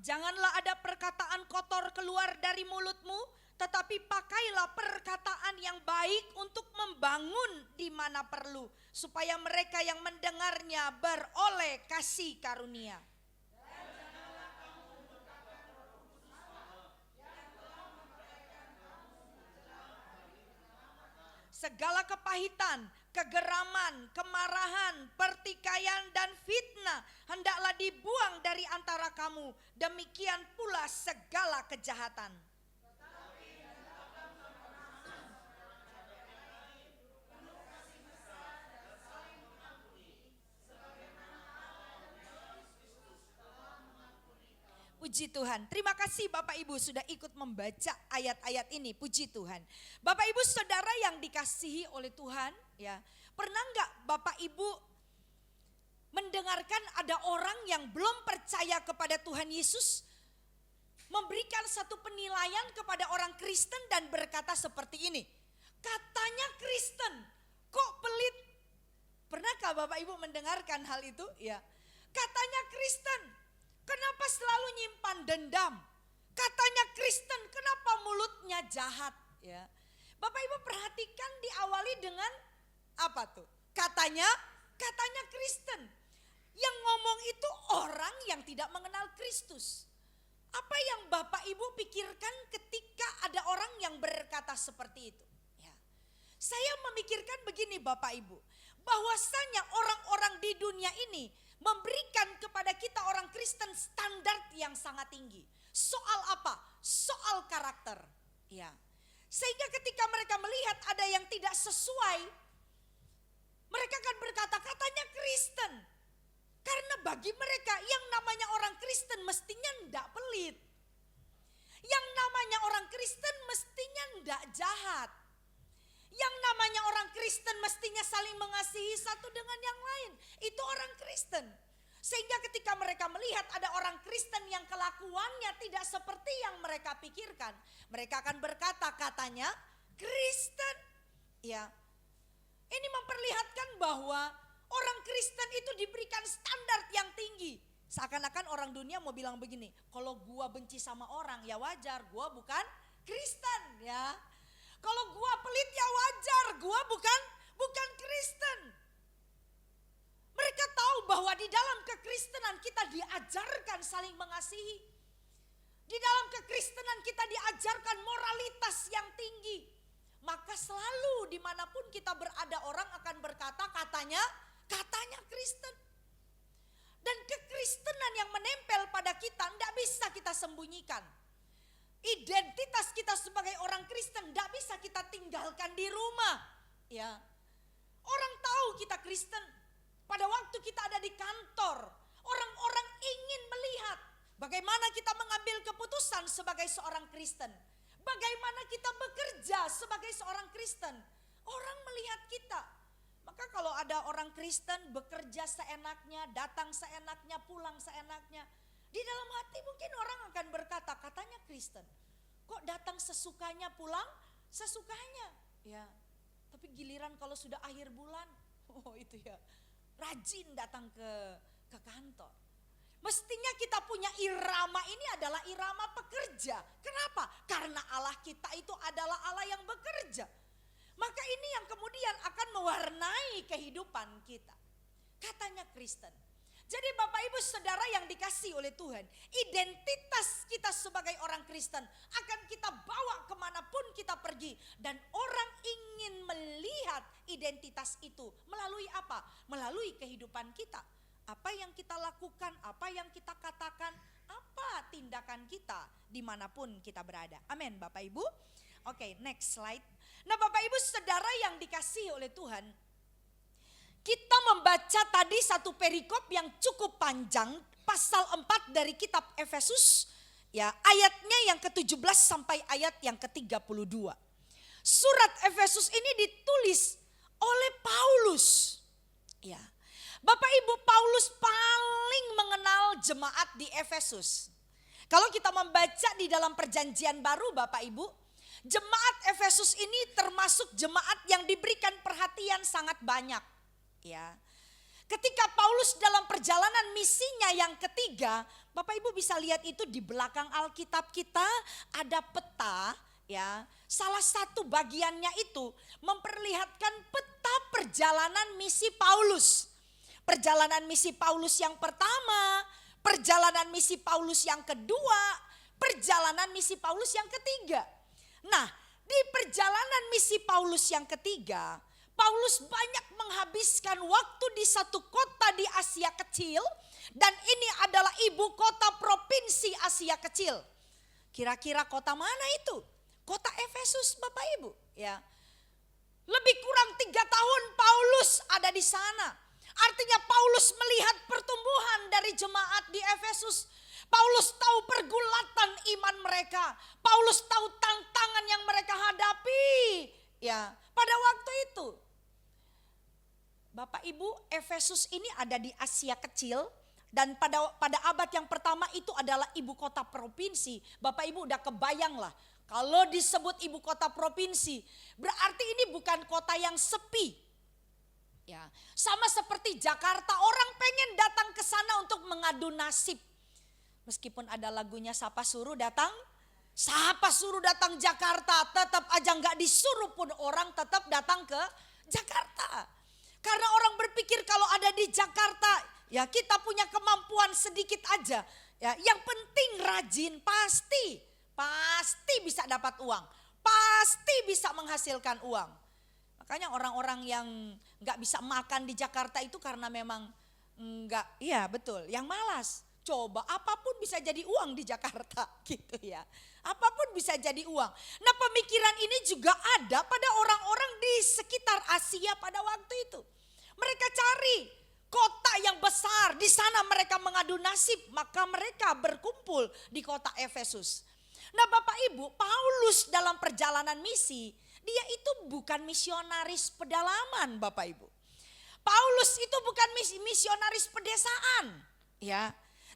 Speaker 2: Janganlah ada perkataan kotor keluar dari mulutmu, tetapi pakailah perkataan yang baik untuk membangun di mana perlu, supaya mereka yang mendengarnya beroleh kasih karunia. Segala kepahitan, kegeraman, kemarahan, pertikaian dan fitnah hendaklah dibuang dari antara kamu. Demikian pula segala kejahatan. Puji Tuhan. Terima kasih Bapak Ibu sudah ikut membaca ayat-ayat ini. Puji Tuhan. Bapak Ibu saudara yang dikasihi oleh Tuhan, ya. Pernah enggak Bapak Ibu mendengarkan ada orang yang belum percaya kepada Tuhan Yesus memberikan satu penilaian kepada orang Kristen dan berkata seperti ini. Katanya Kristen, kok pelit? Pernahkah Bapak Ibu mendengarkan hal itu? Ya. Katanya Kristen, kenapa selalu nyimpan dendam? Katanya Kristen, kenapa mulutnya jahat? Ya. Bapak Ibu perhatikan diawali dengan apa tuh? Katanya Kristen. Yang ngomong itu orang yang tidak mengenal Kristus. Apa yang Bapak Ibu pikirkan ketika ada orang yang berkata seperti itu? Ya. Saya memikirkan begini Bapak Ibu, bahwasanya orang-orang di dunia ini memberikan kepada kita orang Kristen standar yang sangat tinggi. Soal apa? Soal karakter. Ya. Sehingga ketika mereka melihat ada yang tidak sesuai, Mereka akan berkata, katanya Kristen. Karena bagi mereka yang namanya orang Kristen mestinya ndak pelit. Yang namanya orang Kristen mestinya ndak jahat. Yang namanya orang Kristen mestinya saling mengasihi satu dengan yang lain. Itu orang Kristen. Sehingga ketika mereka melihat ada orang Kristen yang kelakuannya tidak seperti yang mereka pikirkan. Mereka akan berkata, katanya Kristen. Ya, ini memperlihatkan bahwa orang Kristen itu diberikan standar yang tinggi. Seakan-akan orang dunia mau bilang begini, kalau gua benci sama orang ya wajar, gua bukan Kristen ya. Kalau gua pelit ya wajar, gua bukan Kristen. Mereka tahu bahwa di dalam kekristenan kita diajarkan saling mengasihi. Di dalam kekristenan kita diajarkan moralitas yang tinggi. Maka selalu dimanapun kita berada orang akan berkata katanya Kristen. Dan kekristenan yang menempel pada kita tidak bisa kita sembunyikan. Identitas kita sebagai orang Kristen tidak bisa kita tinggalkan di rumah. Ya, orang tahu kita Kristen. Pada waktu kita ada di kantor, orang-orang ingin melihat bagaimana kita mengambil keputusan sebagai seorang Kristen. Bagaimana kita bekerja sebagai seorang Kristen. Orang melihat kita. Maka kalau ada orang Kristen bekerja seenaknya, datang seenaknya, pulang seenaknya. Di dalam hati mungkin orang akan berkata, katanya Kristen. Kok datang sesukanya, pulang sesukanya. Ya, tapi giliran kalau sudah akhir bulan, oh itu ya, rajin datang ke kantor. Mestinya kita punya irama ini adalah irama pekerja. Kenapa? Karena Allah kita itu adalah Allah yang bekerja. Maka ini yang kemudian akan mewarnai kehidupan kita. Katanya Kristen. Jadi Bapak Ibu Saudara yang dikasihi oleh Tuhan, identitas kita sebagai orang Kristen akan kita bawa kemanapun kita pergi. Dan orang ingin melihat identitas itu melalui apa? Melalui kehidupan kita. Apa yang kita lakukan, apa yang kita katakan, apa tindakan kita dimanapun kita berada. Amin Bapak Ibu. Oke, next slide. Nah Bapak Ibu Saudara yang dikasihi oleh Tuhan, kita membaca tadi satu perikop yang cukup panjang, pasal 4 dari kitab Efesus, ya ayatnya yang ke-17 sampai ayat yang ke-32. Surat Efesus ini ditulis oleh Paulus. Ya. Bapak Ibu, Paulus paling mengenal jemaat di Efesus. Kalau kita membaca di dalam perjanjian baru Bapak Ibu, jemaat Efesus ini termasuk jemaat yang diberikan perhatian sangat banyak. Ya, ketika Paulus dalam perjalanan misinya yang ketiga, Bapak Ibu bisa lihat itu di belakang Alkitab kita ada peta. Ya, salah satu bagiannya itu memperlihatkan peta perjalanan misi Paulus. Perjalanan misi Paulus yang pertama, perjalanan misi Paulus yang kedua, perjalanan misi Paulus yang ketiga. Nah, di perjalanan misi Paulus yang ketiga, Paulus banyak menghabiskan waktu di satu kota di Asia Kecil. Dan ini adalah ibu kota provinsi Asia Kecil. Kira-kira kota mana itu? Kota Efesus Bapak Ibu. Ya. Lebih kurang 3 tahun Paulus ada di sana. Artinya Paulus melihat pertumbuhan dari jemaat di Efesus. Paulus tahu pergulatan iman mereka. Paulus tahu tantangan yang mereka hadapi. Ya, pada waktu itu. Bapak Ibu, Efesus ini ada di Asia Kecil. Dan pada abad yang pertama itu adalah ibu kota provinsi. Bapak Ibu udah kebayang lah. Kalau disebut ibu kota provinsi, berarti ini bukan kota yang sepi. Ya, sama seperti Jakarta, orang pengen datang ke sana untuk mengadu nasib. Meskipun ada lagunya siapa suruh datang Jakarta, tetap aja nggak disuruh pun orang tetap datang ke Jakarta. Karena orang berpikir kalau ada di Jakarta, ya kita punya kemampuan sedikit aja. Ya, yang penting rajin, pasti bisa dapat uang, pasti bisa menghasilkan uang. Makanya orang-orang yang nggak bisa makan di Jakarta itu karena memang nggak, iya betul, yang malas. Coba apapun bisa jadi uang di Jakarta gitu ya. Apapun bisa jadi uang. Nah pemikiran ini juga ada pada orang-orang di sekitar Asia pada waktu itu. Mereka cari kota yang besar, di sana mereka mengadu nasib, maka mereka berkumpul di kota Efesus. Nah Bapak Ibu, Paulus dalam perjalanan misi, dia itu bukan misionaris pedalaman Bapak Ibu. Paulus itu bukan misionaris pedesaan, ya.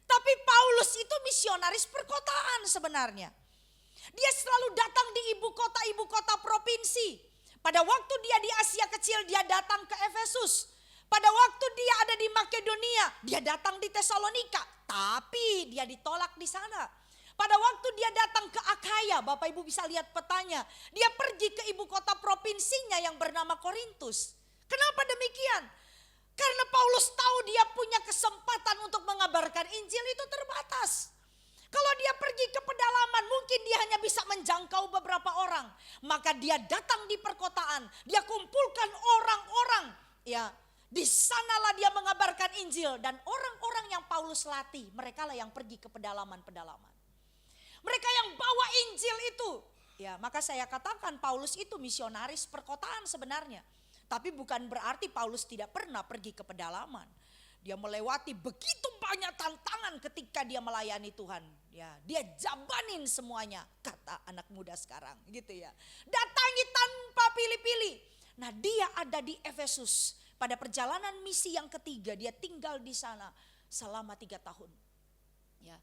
Speaker 2: Tapi Paulus itu misionaris perkotaan sebenarnya. Dia selalu datang di ibu kota provinsi. Pada waktu dia di Asia Kecil, dia datang ke Efesus. Pada waktu dia ada di Makedonia, dia datang di Tesalonika, tapi dia ditolak di sana. Pada waktu dia datang ke Akhaya, Bapak Ibu bisa lihat petanya, dia pergi ke ibu kota provinsinya yang bernama Korintus. Kenapa demikian? Karena Paulus tahu dia punya kesempatan untuk mengabarkan Injil itu terbatas. Kalau dia pergi ke pedalaman, mungkin dia hanya bisa menjangkau beberapa orang. Maka dia datang di perkotaan, dia kumpulkan orang-orang, ya. Di sanalah dia mengabarkan Injil, dan orang-orang yang Paulus latih, mereka lah yang pergi ke pedalaman-pedalaman. Mereka yang bawa Injil itu. Ya, maka saya katakan Paulus itu misionaris perkotaan sebenarnya. Tapi bukan berarti Paulus tidak pernah pergi ke pedalaman. Dia melewati begitu banyak tantangan ketika dia melayani Tuhan. Ya, dia jabanin semuanya, kata anak muda sekarang, gitu ya. Datangi tanpa pilih-pilih. Nah, dia ada di Efesus. Pada perjalanan misi yang ketiga, dia tinggal di sana selama 3 tahun. Ya.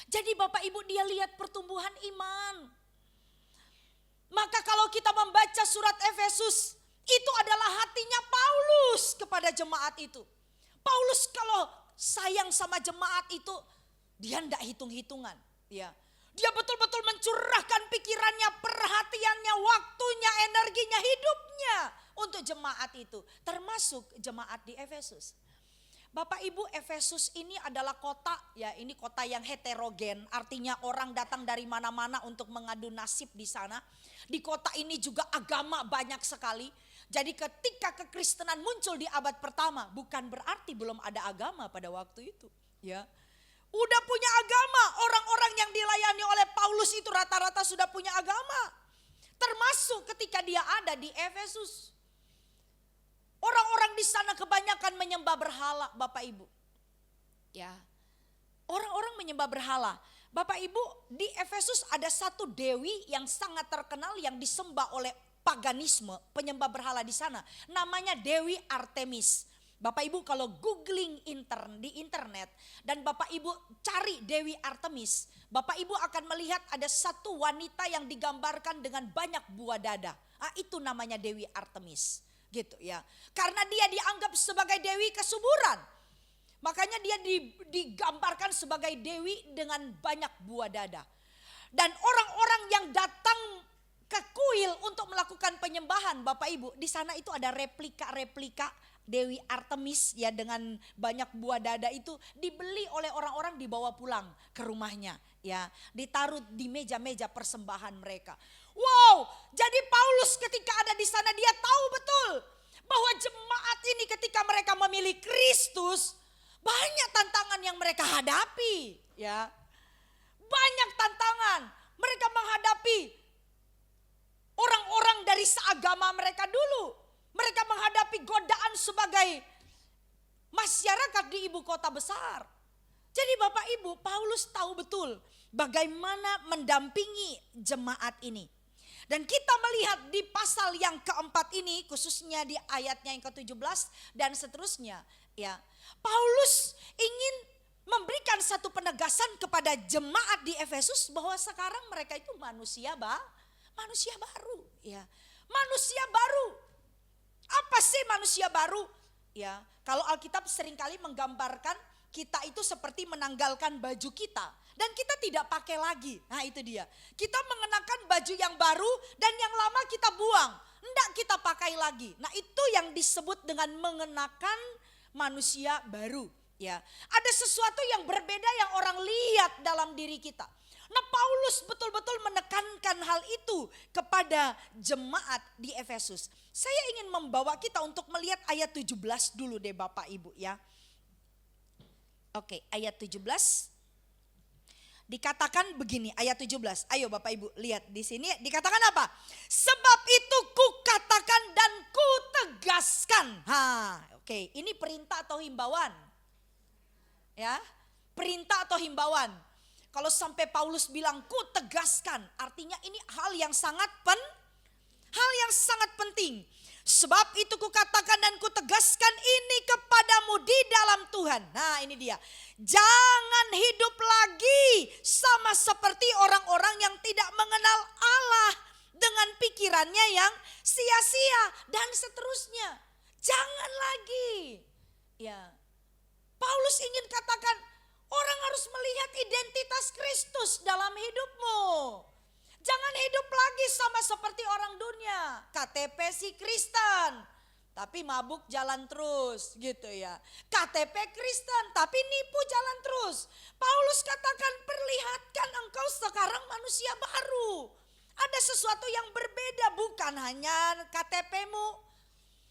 Speaker 2: Jadi Bapak Ibu, dia lihat pertumbuhan iman. Maka kalau kita membaca surat Efesus, itu adalah hatinya Paulus kepada jemaat itu. Paulus kalau sayang sama jemaat itu, dia tidak hitung-hitungan. Ya. Dia betul-betul mencurahkan pikirannya, perhatiannya, waktunya, energinya, hidupnya untuk jemaat itu. Termasuk jemaat di Efesus. Bapak Ibu, Efesus ini adalah kota, ya ini kota yang heterogen. Artinya orang datang dari mana-mana untuk mengadu nasib di sana. Di kota ini juga agama banyak sekali. Jadi ketika kekristenan muncul di abad pertama, bukan berarti belum ada agama pada waktu itu. Ya, udah punya agama. Orang-orang yang dilayani oleh Paulus itu rata-rata sudah punya agama. Termasuk ketika dia ada di Efesus. Orang-orang di sana kebanyakan menyembah berhala, Bapak Ibu. Ya, orang-orang menyembah berhala. Bapak Ibu, di Efesus ada satu dewi yang sangat terkenal yang disembah oleh paganisme, penyembah berhala di sana. Namanya Dewi Artemis. Bapak Ibu kalau googling di internet dan Bapak Ibu cari Dewi Artemis, Bapak Ibu akan melihat ada satu wanita yang digambarkan dengan banyak buah dada. Itu namanya Dewi Artemis. Gitu ya. Karena dia dianggap sebagai dewi kesuburan. Makanya dia digambarkan sebagai dewi dengan banyak buah dada. Dan orang-orang yang datang ke kuil untuk melakukan penyembahan, Bapak Ibu, di sana itu ada replika-replika Dewi Artemis ya dengan banyak buah dada itu dibeli oleh orang-orang, dibawa pulang ke rumahnya ya, ditaruh di meja-meja persembahan mereka. Wow, jadi Paulus ketika ada di sana dia tahu betul bahwa jemaat ini ketika mereka memilih Kristus banyak tantangan yang mereka hadapi ya. Banyak tantangan, mereka menghadapi orang-orang dari seagama mereka dulu. Mereka menghadapi godaan sebagai masyarakat di ibu kota besar. Jadi Bapak Ibu, Paulus tahu betul bagaimana mendampingi jemaat ini. Dan kita melihat di pasal yang keempat ini, khususnya di ayatnya yang ke-17 dan seterusnya. Ya, Paulus ingin memberikan satu penegasan kepada jemaat di Efesus bahwa sekarang mereka itu manusia baru. Ya, manusia baru. Apa sih manusia baru? Ya, kalau Alkitab seringkali menggambarkan kita itu seperti menanggalkan baju kita dan kita tidak pakai lagi. Nah itu dia. Kita mengenakan baju yang baru dan yang lama kita buang. Enggak kita pakai lagi. Nah itu yang disebut dengan mengenakan manusia baru. Ya, ada sesuatu yang berbeda yang orang lihat dalam diri kita. Nah Paulus betul-betul menekankan hal itu kepada jemaat di Efesus. Saya ingin membawa kita untuk melihat ayat 17 dulu deh Bapak Ibu ya. Oke, ayat 17. Dikatakan begini, ayat 17. Ayo Bapak Ibu lihat di sini dikatakan apa? Sebab itu ku katakan dan ku tegaskan tegaskan. Oke, ini perintah atau himbauan? Ya, perintah atau himbauan. Kalau sampai Paulus bilang ku tegaskan, artinya ini hal yang sangat penting. Sebab itu kukatakan dan kutegaskan ini kepadamu di dalam Tuhan. Nah, ini dia. Jangan hidup lagi sama seperti orang-orang yang tidak mengenal Allah dengan pikirannya yang sia-sia dan seterusnya. Jangan lagi. Ya. Paulus ingin katakan orang harus melihat identitas Kristus dalam hidupmu. Jangan hidup lagi sama seperti orang dunia. KTP si Kristen, tapi mabuk jalan terus gitu ya. KTP Kristen, tapi nipu jalan terus. Paulus katakan perlihatkan engkau sekarang manusia baru. Ada sesuatu yang berbeda, bukan hanya KTP-mu.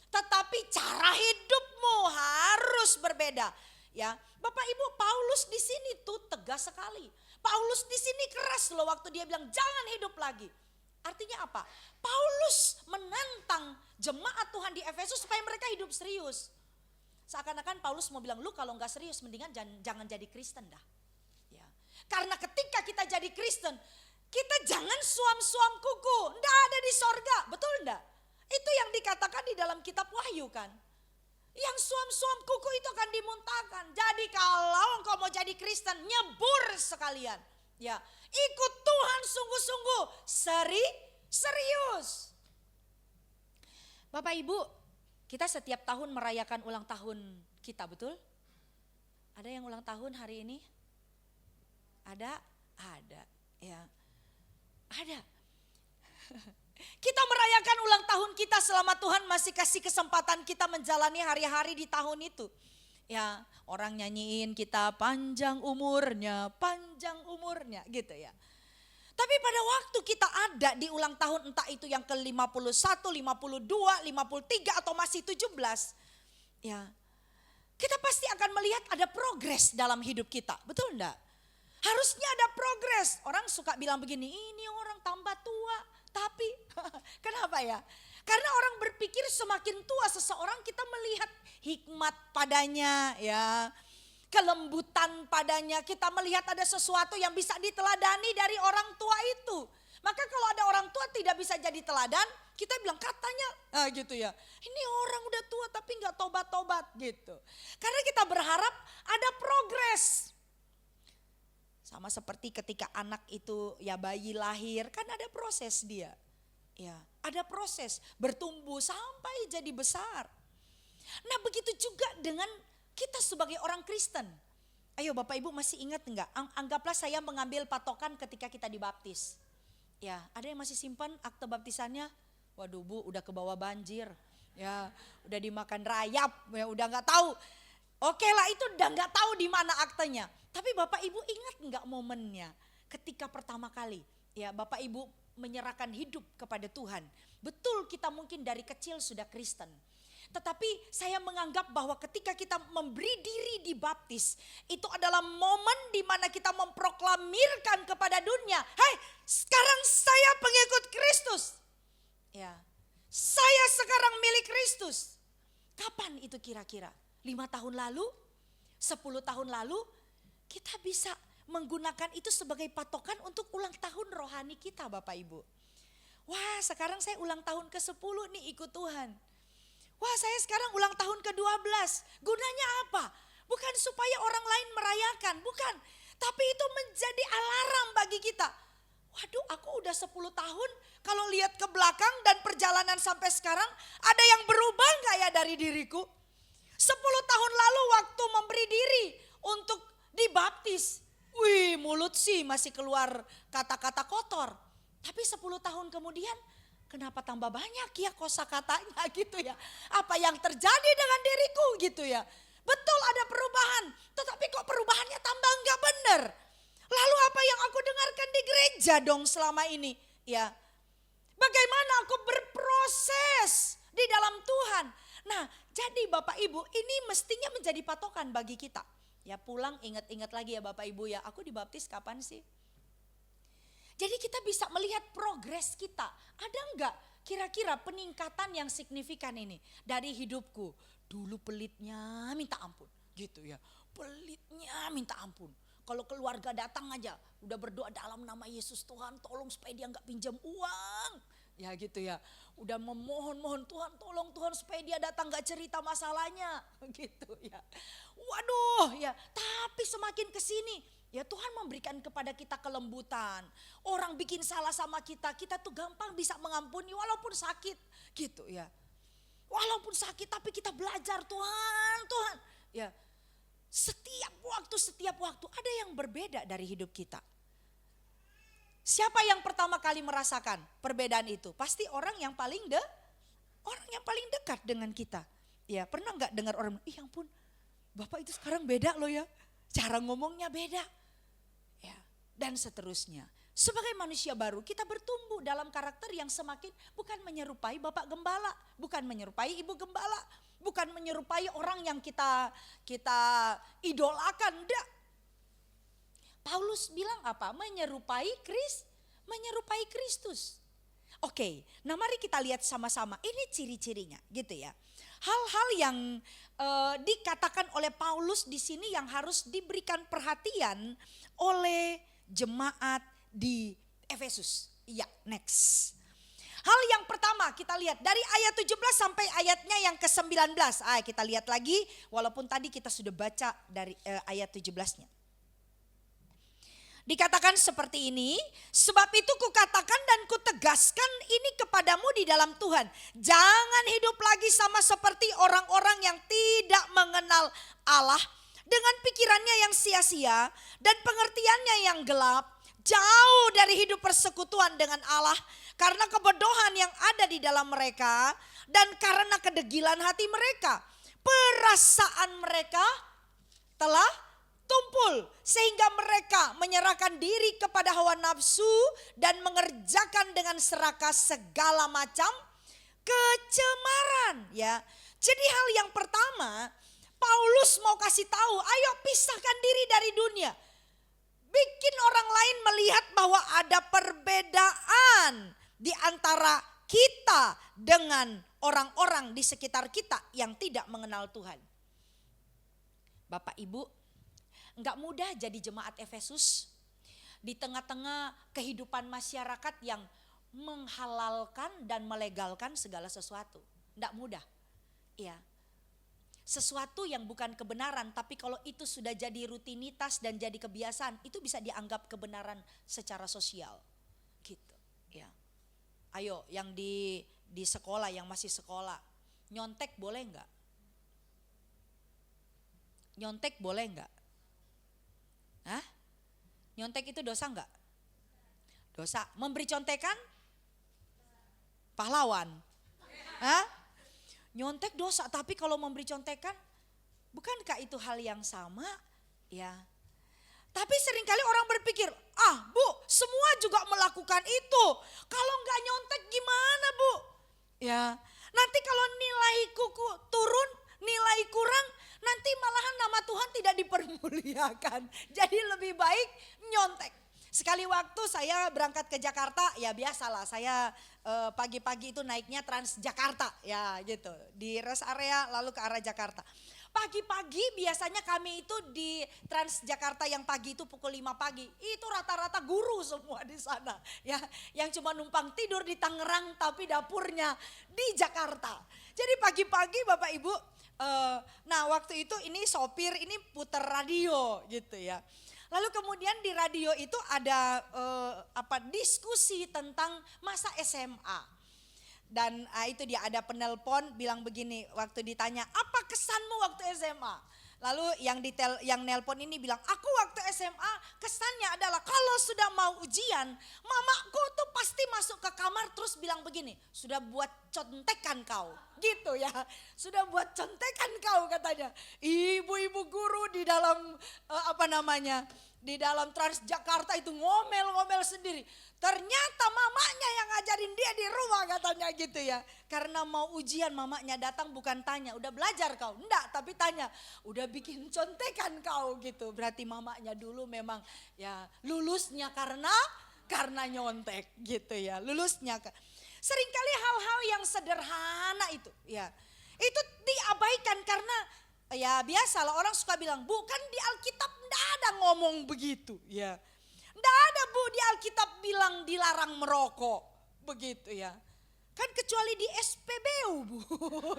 Speaker 2: Tetapi cara hidupmu harus berbeda. Ya, Bapak Ibu, Paulus di sini tuh tegas sekali. Paulus di sini keras loh waktu dia bilang jangan hidup lagi. Artinya apa? Paulus menantang jemaat Tuhan di Efesus supaya mereka hidup serius. Seakan-akan Paulus mau bilang lu kalau nggak serius mendingan jangan jadi Kristen dah. Ya. Karena ketika kita jadi Kristen, kita jangan suam-suam kuku. Nggak ada di sorga, betul nggak? Itu yang dikatakan di dalam kitab Wahyu kan. Yang suam-suam kuku itu akan dimuntahkan. Jadi kalau engkau mau jadi Kristen, nyebur sekalian. Ya, ikut Tuhan sungguh-sungguh, serius. Bapak Ibu, kita setiap tahun merayakan ulang tahun kita, betul? Ada yang ulang tahun hari ini? Ada, ya. Ada. Kita merayakan ulang tahun kita selama Tuhan masih kasih kesempatan kita menjalani hari-hari di tahun itu. Ya, orang nyanyiin kita panjang umurnya gitu ya. Tapi pada waktu kita ada di ulang tahun entah itu yang ke-51, 52, 53 atau masih 17. Ya, kita pasti akan melihat ada progres dalam hidup kita, betul enggak? Harusnya ada progres. Orang suka bilang begini, ini orang tambah tua. Tapi kenapa ya? Karena orang berpikir semakin tua seseorang kita melihat hikmat padanya ya. Kelembutan padanya, kita melihat ada sesuatu yang bisa diteladani dari orang tua itu. Maka kalau ada orang tua tidak bisa jadi teladan, kita bilang katanya gitu ya. Ini orang udah tua tapi gak tobat-tobat gitu. Karena kita berharap ada progres. Sama seperti ketika anak itu ya bayi lahir kan ada proses dia. Ya, ada proses bertumbuh sampai jadi besar. Nah, begitu juga dengan kita sebagai orang Kristen. Ayo Bapak Ibu masih ingat enggak? Anggaplah saya mengambil patokan ketika kita dibaptis. Ya, ada yang masih simpan akte baptisannya? Waduh Bu, udah ke bawah banjir. Ya, udah dimakan rayap, ya udah enggak tahu. Oke lah itu udah enggak tahu di mana aktenya. Tapi Bapak Ibu ingat enggak momennya ketika pertama kali ya Bapak Ibu menyerahkan hidup kepada Tuhan. Betul kita mungkin dari kecil sudah Kristen. Tetapi saya menganggap bahwa ketika kita memberi diri dibaptis, itu adalah momen di mana kita memproklamirkan kepada dunia, "Hai, sekarang saya pengikut Kristus." Ya. Saya sekarang milik Kristus. Kapan itu kira-kira? 5 tahun lalu? 10 tahun lalu? Kita bisa menggunakan itu sebagai patokan untuk ulang tahun rohani kita Bapak Ibu. Wah sekarang saya ulang tahun ke-10 nih ikut Tuhan. Wah saya sekarang ulang tahun ke-12. Gunanya apa? Bukan supaya orang lain merayakan, bukan. Tapi itu menjadi alarm bagi kita. Waduh aku udah 10 tahun kalau lihat ke belakang dan perjalanan sampai sekarang ada yang berubah gak ya dari diriku? 10 tahun lalu waktu memberi diri untuk dibaptis. Wih mulut sih masih keluar kata-kata kotor. Tapi 10 tahun kemudian kenapa tambah banyak ya kosakatanya gitu ya. Apa yang terjadi dengan diriku gitu ya. Betul ada perubahan. Tetapi kok perubahannya tambah enggak benar. Lalu apa yang aku dengarkan di gereja dong selama ini. Ya, bagaimana aku berproses di dalam Tuhan. Nah jadi Bapak Ibu ini mestinya menjadi patokan bagi kita. Ya pulang ingat-ingat lagi ya Bapak Ibu ya, aku dibaptis kapan sih? Jadi kita bisa melihat progres kita. Ada enggak kira-kira peningkatan yang signifikan ini dari hidupku? Dulu pelitnya minta ampun gitu ya. Pelitnya minta ampun. Kalau keluarga datang aja udah berdoa dalam nama Yesus, Tuhan tolong supaya dia enggak pinjam uang. Ya gitu ya. Udah memohon-mohon Tuhan tolong Tuhan supaya dia datang enggak cerita masalahnya. Gitu ya. Waduh ya. Tapi semakin kesini ya Tuhan memberikan kepada kita kelembutan. Orang bikin salah sama kita, kita tuh gampang bisa mengampuni walaupun sakit gitu ya. Walaupun sakit tapi kita belajar Tuhan ya. Setiap waktu ada yang berbeda dari hidup kita. Siapa yang pertama kali merasakan perbedaan itu? Pasti orang yang paling dekat dengan kita. Ya, pernah nggak dengar orang, "Ih, ampun, Bapak itu sekarang beda loh ya. Cara ngomongnya beda." Ya, dan seterusnya. Sebagai manusia baru kita bertumbuh dalam karakter yang semakin bukan menyerupai Bapak Gembala, bukan menyerupai Ibu Gembala, bukan menyerupai orang yang kita idolakan, enggak. Paulus bilang apa? Menyerupai Kristus. Oke, nah mari kita lihat sama-sama. Ini ciri-cirinya gitu ya. Hal-hal yang dikatakan oleh Paulus di sini yang harus diberikan perhatian oleh jemaat di Efesus. Iya, next. Hal yang pertama kita lihat dari ayat 17 sampai ayatnya yang ke-19. Kita lihat lagi walaupun tadi kita sudah baca dari ayat 17-nya. Dikatakan seperti ini, sebab itu kukatakan dan kutegaskan ini kepadamu di dalam Tuhan. Jangan hidup lagi sama seperti orang-orang yang tidak mengenal Allah. Dengan pikirannya yang sia-sia dan pengertiannya yang gelap. Jauh dari hidup persekutuan dengan Allah. Karena kebodohan yang ada di dalam mereka. Dan karena kedegilan hati mereka. Perasaan mereka telah tumpul sehingga mereka menyerahkan diri kepada hawa nafsu dan mengerjakan dengan serakah segala macam kecemaran ya. Jadi hal yang pertama Paulus mau kasih tahu, ayo pisahkan diri dari dunia. Bikin orang lain melihat bahwa ada perbedaan di antara kita dengan orang-orang di sekitar kita yang tidak mengenal Tuhan. Bapak Ibu, enggak mudah jadi jemaat Efesus di tengah-tengah kehidupan masyarakat yang menghalalkan dan melegalkan segala sesuatu. Enggak mudah. Ya. Sesuatu yang bukan kebenaran, tapi kalau itu sudah jadi rutinitas dan jadi kebiasaan, itu bisa dianggap kebenaran secara sosial. Gitu, ya. Ayo yang di sekolah, yang masih sekolah, nyontek boleh enggak? Nyontek boleh enggak? Hah? Nyontek itu dosa enggak? Dosa. Memberi contekan? Pahlawan. Hah? Nyontek dosa, tapi kalau memberi contekan, bukankah itu hal yang sama? Ya. Tapi seringkali orang berpikir, Bu, semua juga melakukan itu. Kalau enggak nyontek gimana, Bu? Ya. Nanti kalau nilai kuku turun, nilai kurang, nanti malahan nama Tuhan tidak dipermuliakan. Jadi lebih baik nyontek. Sekali waktu saya berangkat ke Jakarta, ya biasalah saya pagi-pagi itu naiknya Transjakarta ya gitu. Di rest area lalu ke arah Jakarta. Pagi-pagi biasanya kami itu di Transjakarta yang pagi itu pukul 5 pagi. Itu rata-rata guru semua di sana. Ya, yang cuma numpang tidur di Tangerang tapi dapurnya di Jakarta. Jadi pagi-pagi Bapak Ibu, nah waktu itu ini sopir ini putar radio gitu ya. Lalu kemudian di radio itu ada diskusi tentang masa SMA. Dan itu dia ada penelpon bilang begini waktu ditanya, apa kesanmu waktu SMA? Lalu yang nelpon ini bilang, aku waktu SMA kesannya adalah kalau sudah mau ujian, mamaku tuh pasti masuk ke kamar terus bilang begini, sudah buat contekan kau, gitu ya. Sudah buat contekan kau katanya. Ibu-ibu guru di dalam di dalam Transjakarta itu ngomel-ngomel sendiri. Ternyata mamanya yang ngajarin dia di rumah katanya gitu ya. Karena mau ujian mamanya datang bukan tanya, udah belajar kau? Enggak, tapi tanya, udah bikin contekan kau gitu. Berarti mamanya dulu memang ya lulusnya karena karena nyontek gitu ya. Lulusnya. Seringkali hal-hal yang sederhana itu ya. Itu diabaikan karena ya biasalah orang suka bilang, "Bu, kan di Alkitab enggak ada ngomong begitu." Ya. Enggak ada, Bu, di Alkitab bilang dilarang merokok. Begitu ya. Kan kecuali di SPBU, Bu.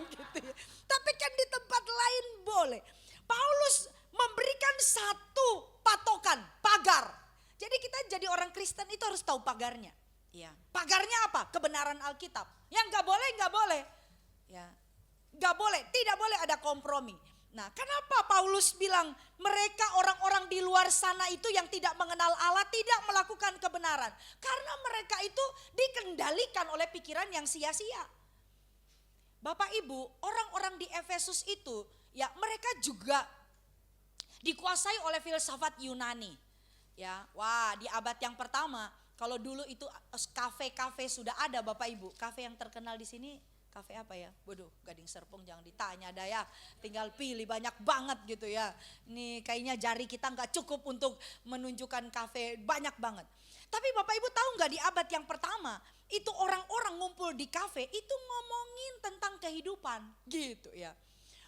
Speaker 2: Gitu ya. Tapi kan di tempat lain boleh. Paulus memberikan satu patokan, pagar. Jadi kita jadi orang Kristen itu harus tahu pagarnya. Ya. Pagarnya apa? Kebenaran Alkitab. Yang enggak boleh. Ya. Enggak boleh, tidak boleh ada kompromi. Nah, kenapa Paulus bilang mereka orang-orang di luar sana itu yang tidak mengenal Allah tidak melakukan kebenaran? Karena mereka itu dikendalikan oleh pikiran yang sia-sia. Bapak Ibu, orang-orang di Efesus itu ya mereka juga dikuasai oleh filsafat Yunani. Ya, wah, di abad yang pertama, kalau dulu itu kafe-kafe sudah ada Bapak Ibu. Kafe yang terkenal di sini kafe apa ya? Waduh, Gading Serpong jangan ditanya dah ya. Tinggal pilih, banyak banget gitu ya. Ini kayaknya jari kita nggak cukup untuk menunjukkan kafe, banyak banget. Tapi Bapak Ibu tahu nggak di abad yang pertama itu orang-orang ngumpul di kafe itu ngomongin tentang kehidupan gitu ya.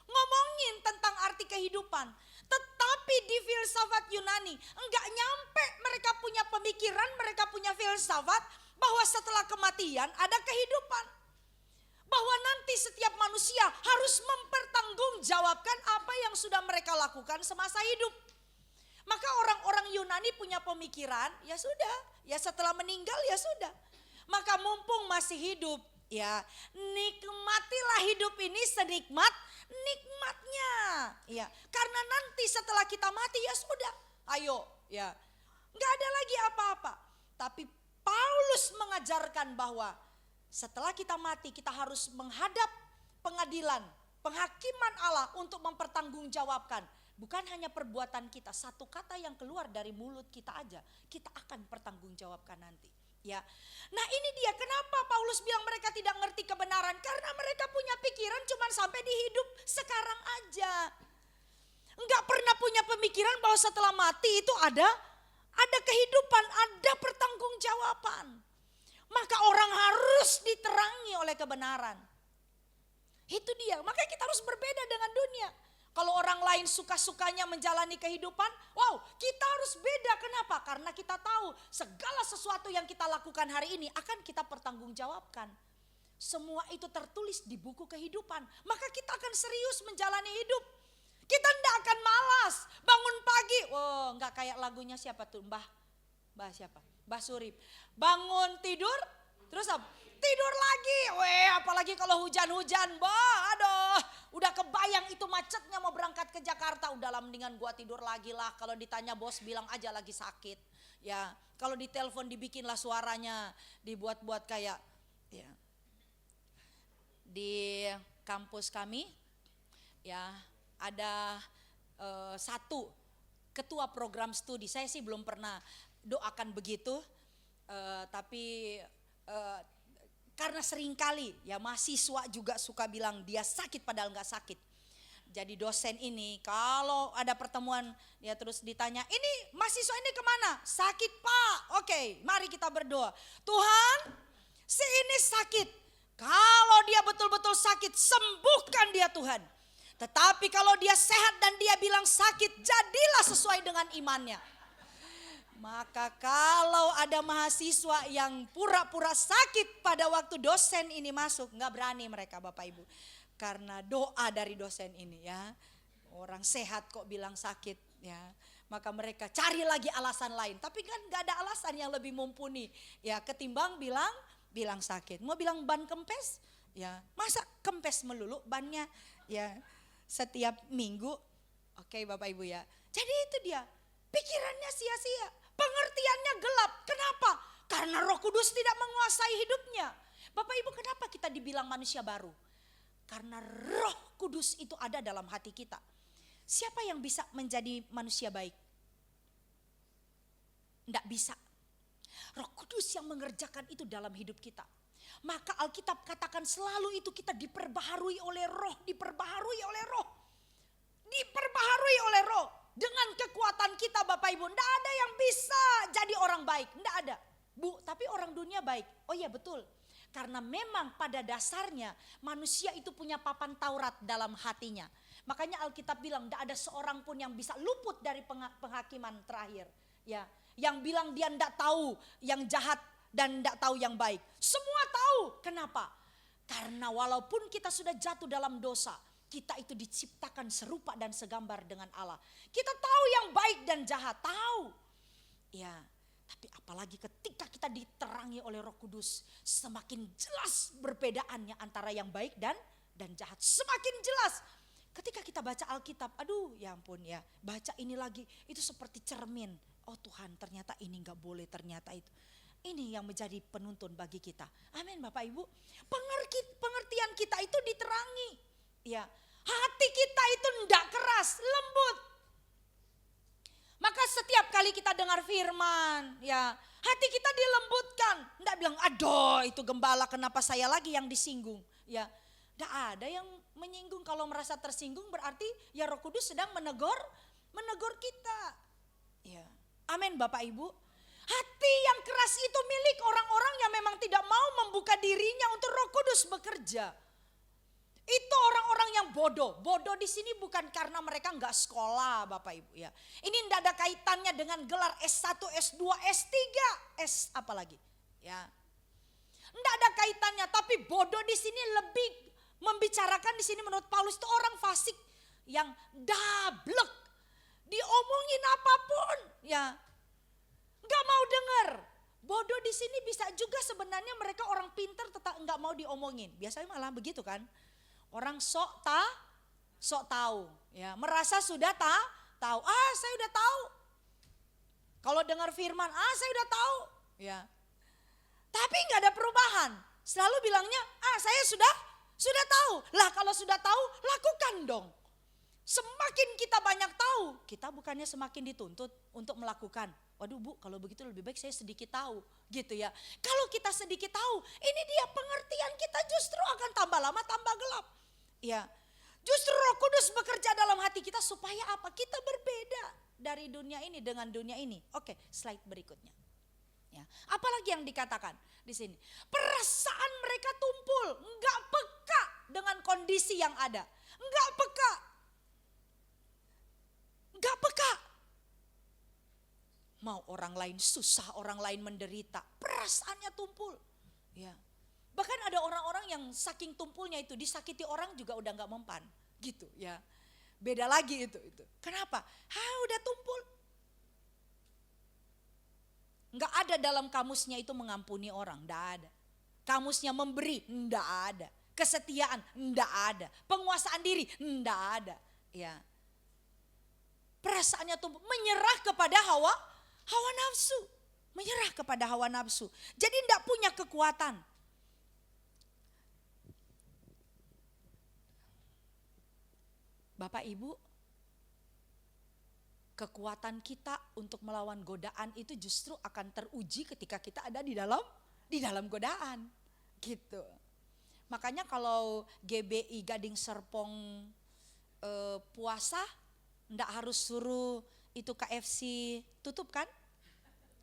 Speaker 2: Ngomongin tentang arti kehidupan. Tetapi di filsafat Yunani enggak nyampe mereka punya pemikiran, mereka punya filsafat bahwa setelah kematian ada kehidupan. Bahwa nanti setiap manusia harus mempertanggungjawabkan apa yang sudah mereka lakukan semasa hidup. Maka orang-orang Yunani punya pemikiran, ya sudah, ya setelah meninggal ya sudah. Maka mumpung masih hidup, ya nikmatilah hidup ini senikmat-nikmatnya. Ya, karena nanti setelah kita mati ya sudah, ayo ya. Enggak ada lagi apa-apa. Tapi Paulus mengajarkan bahwa setelah kita mati kita harus menghadap pengadilan, penghakiman Allah untuk mempertanggungjawabkan. Bukan hanya perbuatan kita, satu kata yang keluar dari mulut kita aja, kita akan pertanggungjawabkan nanti. Ya, nah ini dia kenapa Paulus bilang mereka tidak ngerti kebenaran. Karena mereka punya pikiran cuma sampai di hidup sekarang aja. Enggak pernah punya pemikiran bahwa setelah mati itu ada kehidupan, ada pertanggungjawaban. Maka orang harus diterangi oleh kebenaran. Itu dia, makanya kita harus berbeda dengan dunia. Kalau orang lain suka-sukanya menjalani kehidupan, wow, kita harus beda. Kenapa? Karena kita tahu segala sesuatu yang kita lakukan hari ini akan kita pertanggungjawabkan. Semua itu tertulis di buku kehidupan. Maka kita akan serius menjalani hidup. Kita tidak akan malas bangun pagi. Oh, nggak kayak lagunya siapa tuh, Mbah siapa? Mbah Surip. Bangun tidur, terus apa? Tidur lagi. Apalagi kalau hujan-hujan, aduh, udah kebayang itu macetnya mau berangkat ke Jakarta. Udahlah mendingan gua tidur lagi lah. Kalau ditanya bos bilang aja lagi sakit. Ya, kalau ditelepon dibikinlah suaranya, dibuat-buat kayak ya. Di kampus kami ya ada satu ketua program studi. Saya sih belum pernah doakan begitu, tapi karena seringkali ya mahasiswa juga suka bilang dia sakit padahal nggak sakit. Jadi dosen ini kalau ada pertemuan ya terus ditanya, ini mahasiswa ini kemana? Sakit Pak. Oke, mari kita berdoa. Tuhan, si ini sakit. Kalau dia betul-betul sakit, sembuhkan dia Tuhan. Tetapi kalau dia sehat dan dia bilang sakit, jadilah sesuai dengan imannya. Maka kalau ada mahasiswa yang pura-pura sakit pada waktu dosen ini masuk, nggak berani mereka Bapak Ibu. Karena doa dari dosen ini ya, orang sehat kok bilang sakit ya. Maka mereka cari lagi alasan lain. Tapi kan nggak ada alasan yang lebih mumpuni ya ketimbang bilang sakit. Mau bilang ban kempes ya, masa kempes melulu bannya ya setiap minggu. Oke Bapak Ibu ya. Jadi itu dia, pikirannya sia-sia. Pengertiannya gelap. Kenapa? Karena Roh Kudus tidak menguasai hidupnya. Bapak Ibu, kenapa kita dibilang manusia baru? Karena Roh Kudus itu ada dalam hati kita. Siapa yang bisa menjadi manusia baik? Tidak bisa. Roh Kudus yang mengerjakan itu dalam hidup kita. Maka Alkitab katakan selalu itu kita diperbaharui oleh Roh, diperbaharui oleh Roh. Diperbaharui oleh Roh. Dengan kekuatan kita Bapak Ibu, tidak ada yang bisa jadi orang baik, tidak ada. Bu, tapi orang dunia baik. Oh iya betul. Karena memang pada dasarnya manusia itu punya papan Taurat dalam hatinya. Makanya Alkitab bilang tidak ada seorang pun yang bisa luput dari penghakiman terakhir. Ya, yang bilang dia tidak tahu yang jahat dan tidak tahu yang baik. Semua tahu. Kenapa? Karena walaupun kita sudah jatuh dalam dosa, kita itu diciptakan serupa dan segambar dengan Allah. Kita tahu yang baik dan jahat, tahu. Ya, tapi apalagi ketika kita diterangi oleh Roh Kudus, semakin jelas perbedaannya antara yang baik dan jahat. Semakin jelas. Ketika kita baca Alkitab, aduh ya ampun ya, baca ini lagi, itu seperti cermin. Oh Tuhan, ternyata ini gak boleh, ternyata itu. Ini yang menjadi penuntun bagi kita. Amin Bapak Ibu. Pengertian kita itu diterangi. Ya, hati kita itu tidak keras, lembut. Maka setiap kali kita dengar firman, ya hati kita dilembutkan. Tidak bilang, aduh itu gembala kenapa saya lagi yang disinggung. Ya, tidak ada yang menyinggung. Kalau merasa tersinggung berarti ya Roh Kudus sedang menegur kita. Ya, amin Bapak Ibu. Hati yang keras itu milik orang-orang yang memang tidak mau membuka dirinya untuk Roh Kudus bekerja. Itu orang-orang yang bodoh. Bodoh di sini bukan karena mereka nggak sekolah Bapak Ibu ya. Ini tidak ada kaitannya dengan gelar S1, S2, S3, S apa lagi ya. Tidak ada kaitannya, tapi bodoh di sini lebih membicarakan di sini menurut Paulus itu orang fasik yang dablek. Diomongin apapun ya. Nggak mau dengar. Bodoh di sini bisa juga sebenarnya mereka orang pintar tetap nggak mau diomongin. Biasanya malah begitu kan. Orang sok tahu, ya merasa sudah tahu. Saya udah tahu. Kalau dengar firman, saya udah tahu, ya. Tapi nggak ada perubahan. Selalu bilangnya, saya sudah tahu. Lah kalau sudah tahu, lakukan dong. Semakin kita banyak tahu, kita bukannya semakin dituntut untuk melakukan. Waduh Bu, kalau begitu lebih baik saya sedikit tahu, gitu ya. Kalau kita sedikit tahu, ini dia pengertian kita justru akan tambah lama tambah gelap. Ya, justru Roh Kudus bekerja dalam hati kita supaya apa? Kita berbeda dari dunia ini dengan dunia ini. Oke, slide berikutnya. Ya, apalagi yang dikatakan di sini? Perasaan mereka tumpul, enggak peka dengan kondisi yang ada, enggak peka. Mau orang lain susah, orang lain menderita, perasaannya tumpul. Ya. Bahkan ada orang-orang yang saking tumpulnya itu disakiti orang juga udah nggak mempan, gitu ya. Beda lagi itu. Kenapa? Udah tumpul. Nggak ada dalam kamusnya itu mengampuni orang, nggak ada. Kamusnya memberi, nggak ada. Kesetiaan, nggak ada. Penguasaan diri, nggak ada. Ya. Perasaannya tumpul, menyerah kepada hawa nafsu, menyerah kepada hawa nafsu. Jadi tidak punya kekuatan. Bapak Ibu, kekuatan kita untuk melawan godaan itu justru akan teruji ketika kita ada di dalam godaan, gitu. Makanya kalau GBI Gading Serpong puasa, ndak harus suruh itu KFC tutup kan?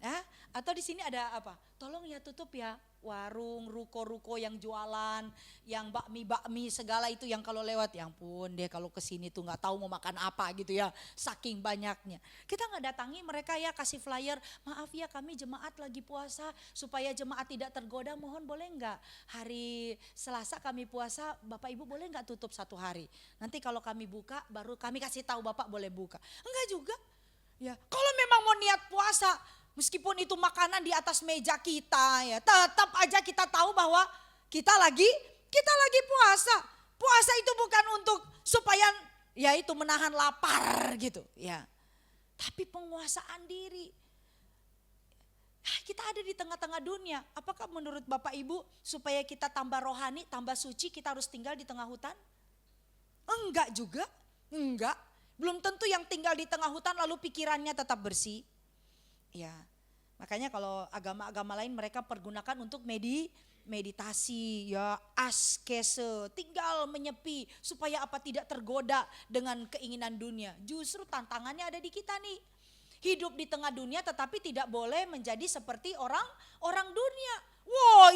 Speaker 2: Ya, atau di sini ada apa? Tolong ya tutup ya warung, ruko-ruko yang jualan, yang bakmi segala itu yang kalau lewat, ya ampun dia kalau kesini tuh nggak tahu mau makan apa gitu ya, saking banyaknya. Kita nggak datangi mereka ya, kasih flyer, maaf ya kami jemaat lagi puasa, supaya jemaat tidak tergoda, mohon boleh nggak hari Selasa kami puasa, Bapak Ibu boleh nggak tutup 1 hari, nanti kalau kami buka baru kami kasih tahu Bapak boleh buka. Enggak juga. Ya, kalau memang mau niat puasa, meskipun itu makanan di atas meja kita ya, tetap aja kita tahu bahwa kita lagi puasa. Puasa itu bukan untuk supaya ya itu menahan lapar gitu ya. Tapi penguasaan diri. Kita ada di tengah-tengah dunia. Apakah menurut Bapak Ibu supaya kita tambah rohani, tambah suci kita harus tinggal di tengah hutan? Enggak juga, enggak. Belum tentu yang tinggal di tengah hutan lalu pikirannya tetap bersih. Ya, makanya kalau agama-agama lain mereka pergunakan untuk meditasi, ya askese, tinggal menyepi supaya apa tidak tergoda dengan keinginan dunia. Justru tantangannya ada di kita nih. Hidup di tengah dunia tetapi tidak boleh menjadi seperti orang dunia. Wow,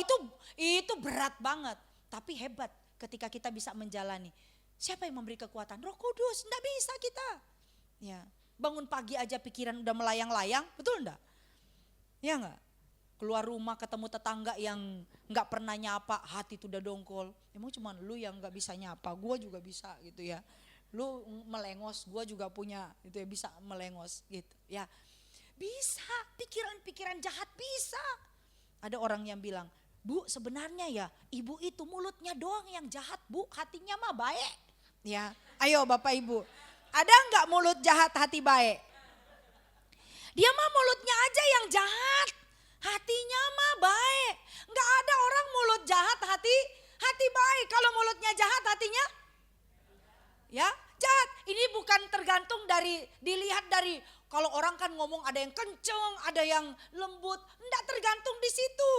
Speaker 2: itu berat banget. Tapi hebat ketika kita bisa menjalani. Siapa yang memberi kekuatan? Roh Kudus. Enggak bisa kita. Ya, bangun pagi aja pikiran udah melayang-layang, betul enggak? Ya enggak? Keluar rumah ketemu tetangga yang enggak pernah nyapa, hati itu udah dongkol. Emang cuma lu yang enggak bisa nyapa, gua juga bisa gitu ya. Lu melengos, gua juga punya itu ya, bisa melengos gitu ya. Bisa, pikiran-pikiran jahat bisa. Ada orang yang bilang, Bu sebenarnya ya ibu itu mulutnya doang yang jahat Bu, hatinya mah baik. Ya, ayo Bapak Ibu, ada enggak mulut jahat hati baik? Dia mah mulutnya aja yang jahat, hatinya mah baik. Enggak ada orang mulut jahat hati baik. Kalau mulutnya jahat hatinya ya jahat. Ini bukan tergantung dilihat dari kalau orang kan ngomong ada yang kenceng, ada yang lembut, enggak tergantung di situ.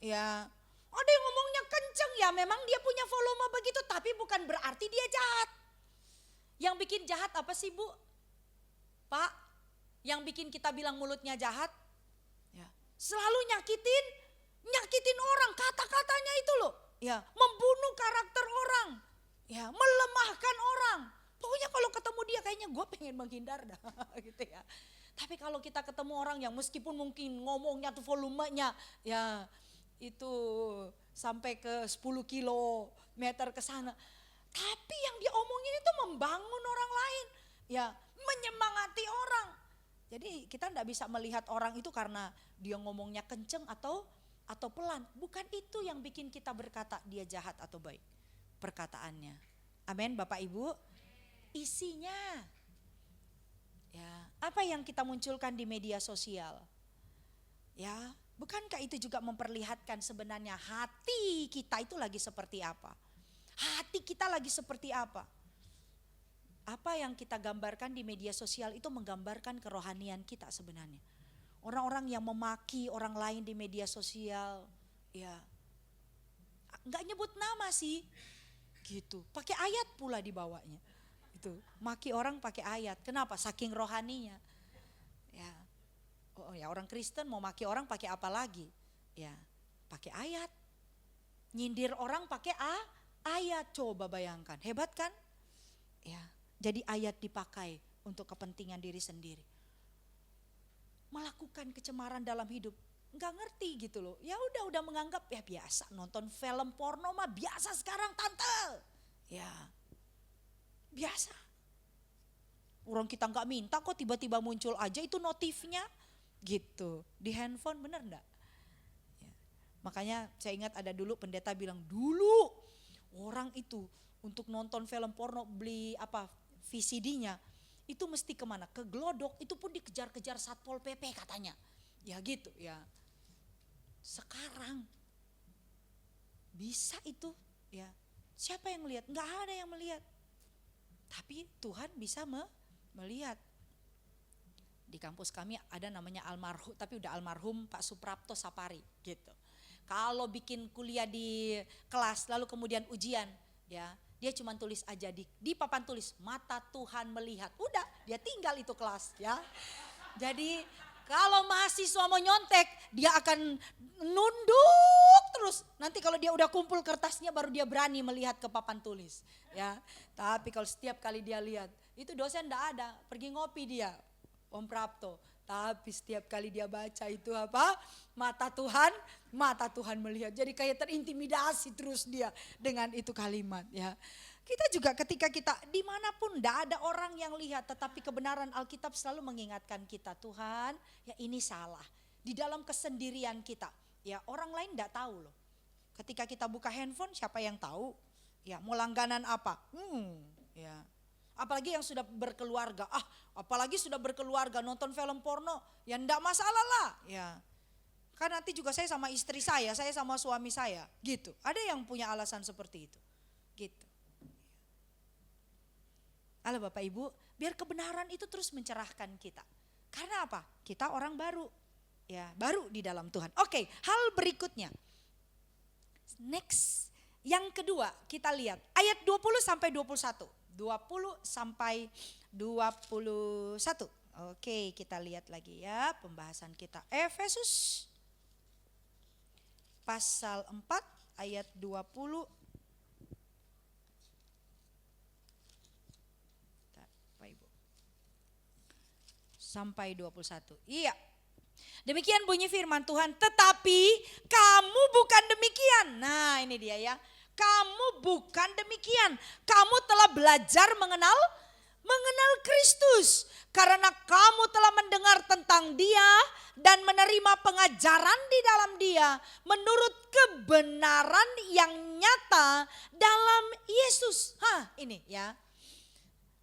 Speaker 2: Ya, ada yang ngomongnya kenceng ya memang dia punya volume begitu tapi bukan berarti dia jahat. Yang bikin jahat apa sih Bu? Pak, yang bikin kita bilang mulutnya jahat? Ya, selalu nyakitin orang, kata-katanya itu loh. Ya, membunuh karakter orang. Ya, melemahkan orang. Pokoknya kalau ketemu dia kayaknya gue pengen menghindar dah gitu ya. Tapi kalau kita ketemu orang yang meskipun mungkin ngomongnya tuh volumenya ya itu sampai ke 10 kilometer ke sana. Tapi yang dia omongin itu membangun orang lain. Ya, menyemangati orang. Jadi kita enggak bisa melihat orang itu karena dia ngomongnya kenceng atau pelan. Bukan itu yang bikin kita berkata dia jahat atau baik. Perkataannya. Amin Bapak Ibu. Isinya. Ya, apa yang kita munculkan di media sosial? Ya, bukankah itu juga memperlihatkan sebenarnya hati kita itu lagi seperti apa? Hati kita lagi seperti apa? Apa yang kita gambarkan di media sosial itu menggambarkan kerohanian kita sebenarnya. Orang-orang yang memaki orang lain di media sosial, ya nggak nyebut nama sih, gitu. Pakai ayat pula dibawanya. Itu maki orang pakai ayat. Kenapa? Saking rohaninya. Ya, oh ya orang Kristen mau maki orang pakai apa lagi? Ya, pakai ayat. Nyindir orang pakai ayat. Coba bayangkan, hebat kan? Ya, jadi ayat dipakai untuk kepentingan diri sendiri. Melakukan kecemaran dalam hidup, nggak ngerti gitu loh. Ya udah menganggap ya biasa, nonton film porno mah biasa sekarang tante. Ya, biasa. Orang kita nggak minta kok tiba-tiba muncul aja itu notifnya gitu di handphone, bener nggak? Ya. Makanya saya ingat ada dulu pendeta bilang dulu orang itu untuk nonton film porno beli apa VCD-nya itu mesti kemana? Ke Glodok, itu pun dikejar-kejar Satpol PP katanya. Ya gitu ya. Sekarang bisa itu ya. Siapa yang melihat? Enggak ada yang melihat. Tapi Tuhan bisa melihat. Di kampus kami ada namanya almarhum, tapi udah almarhum Pak Suprapto Sapari gitu. Kalau bikin kuliah di kelas lalu kemudian ujian ya, dia cuma tulis aja di papan tulis mata Tuhan melihat. Udah, dia tinggal itu kelas ya. Jadi kalau mahasiswa mau nyontek, dia akan nunduk terus. Nanti kalau dia udah kumpul kertasnya baru dia berani melihat ke papan tulis ya. Tapi kalau setiap kali dia lihat, itu dosen enggak ada, pergi ngopi dia Om Prapto. Tapi setiap kali dia baca itu apa? Mata Tuhan melihat. Jadi kayak terintimidasi terus dia dengan itu kalimat ya. Kita juga ketika kita dimanapun tidak ada orang yang lihat. Tetapi kebenaran Alkitab selalu mengingatkan kita. Tuhan ya ini salah. Di dalam kesendirian kita. Ya orang lain tidak tahu loh. Ketika kita buka handphone siapa yang tahu? Ya mau langganan apa? Ya. Apalagi yang sudah berkeluarga, apalagi sudah berkeluarga nonton film porno, ya enggak masalah lah, ya. Kan nanti juga saya sama istri saya sama suami saya, gitu. Ada yang punya alasan seperti itu, gitu. Halo Bapak Ibu, biar kebenaran itu terus mencerahkan kita. Karena apa? Kita orang baru, ya baru di dalam Tuhan. Oke, hal berikutnya, next, yang kedua kita lihat ayat 20 sampai 21. 20 sampai 21. Oke, kita lihat lagi ya pembahasan kita. Efesus pasal 4 ayat 20. Bapak Ibu. Sampai 21. Iya. Demikian bunyi firman Tuhan, tetapi kamu bukan demikian. Nah, ini dia ya. Kamu bukan demikian. Kamu telah belajar mengenal Kristus. Karena kamu telah mendengar tentang Dia dan menerima pengajaran di dalam Dia menurut kebenaran yang nyata dalam Yesus. Ini ya.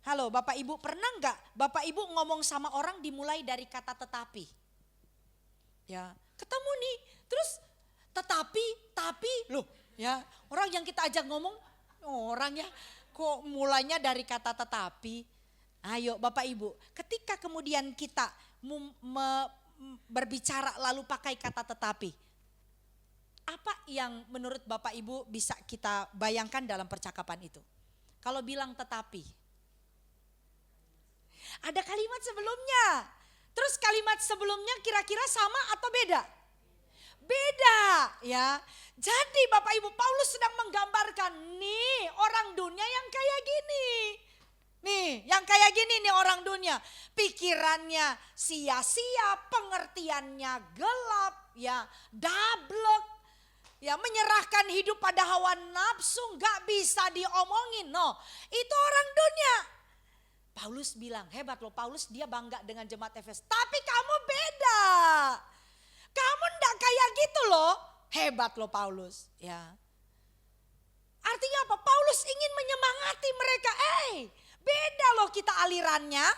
Speaker 2: Halo Bapak Ibu, pernah enggak Bapak Ibu ngomong sama orang dimulai dari kata tetapi? Ya, ketemu nih, terus tapi loh ya, orang yang kita ajak ngomong, orang ya kok mulainya dari kata tetapi. Ayo Bapak Ibu, ketika kemudian kita berbicara lalu pakai kata tetapi, apa yang menurut Bapak Ibu bisa kita bayangkan dalam percakapan itu? Kalau bilang tetapi, ada kalimat sebelumnya, terus kalimat sebelumnya kira-kira sama atau beda? Beda ya. Jadi Bapak Ibu, Paulus sedang menggambarkan nih orang dunia yang kayak gini. Nih yang kayak gini nih orang dunia. Pikirannya sia-sia, pengertiannya gelap ya, dablek. Ya, menyerahkan hidup pada hawa nafsu, gak bisa diomongin. No, itu orang dunia. Paulus bilang, hebat loh Paulus, dia bangga dengan jemaat Efesus. Tapi kamu beda. Kamu ndak kayak gitu loh. Hebat loh Paulus. Ya. Artinya apa? Paulus ingin menyemangati mereka. Beda loh kita alirannya.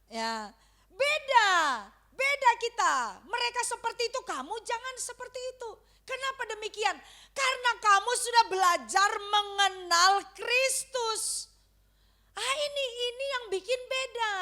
Speaker 2: Ya. Beda kita. Mereka seperti itu, kamu jangan seperti itu. Kenapa demikian? Karena kamu sudah belajar mengenal Kristus. Ini yang bikin beda.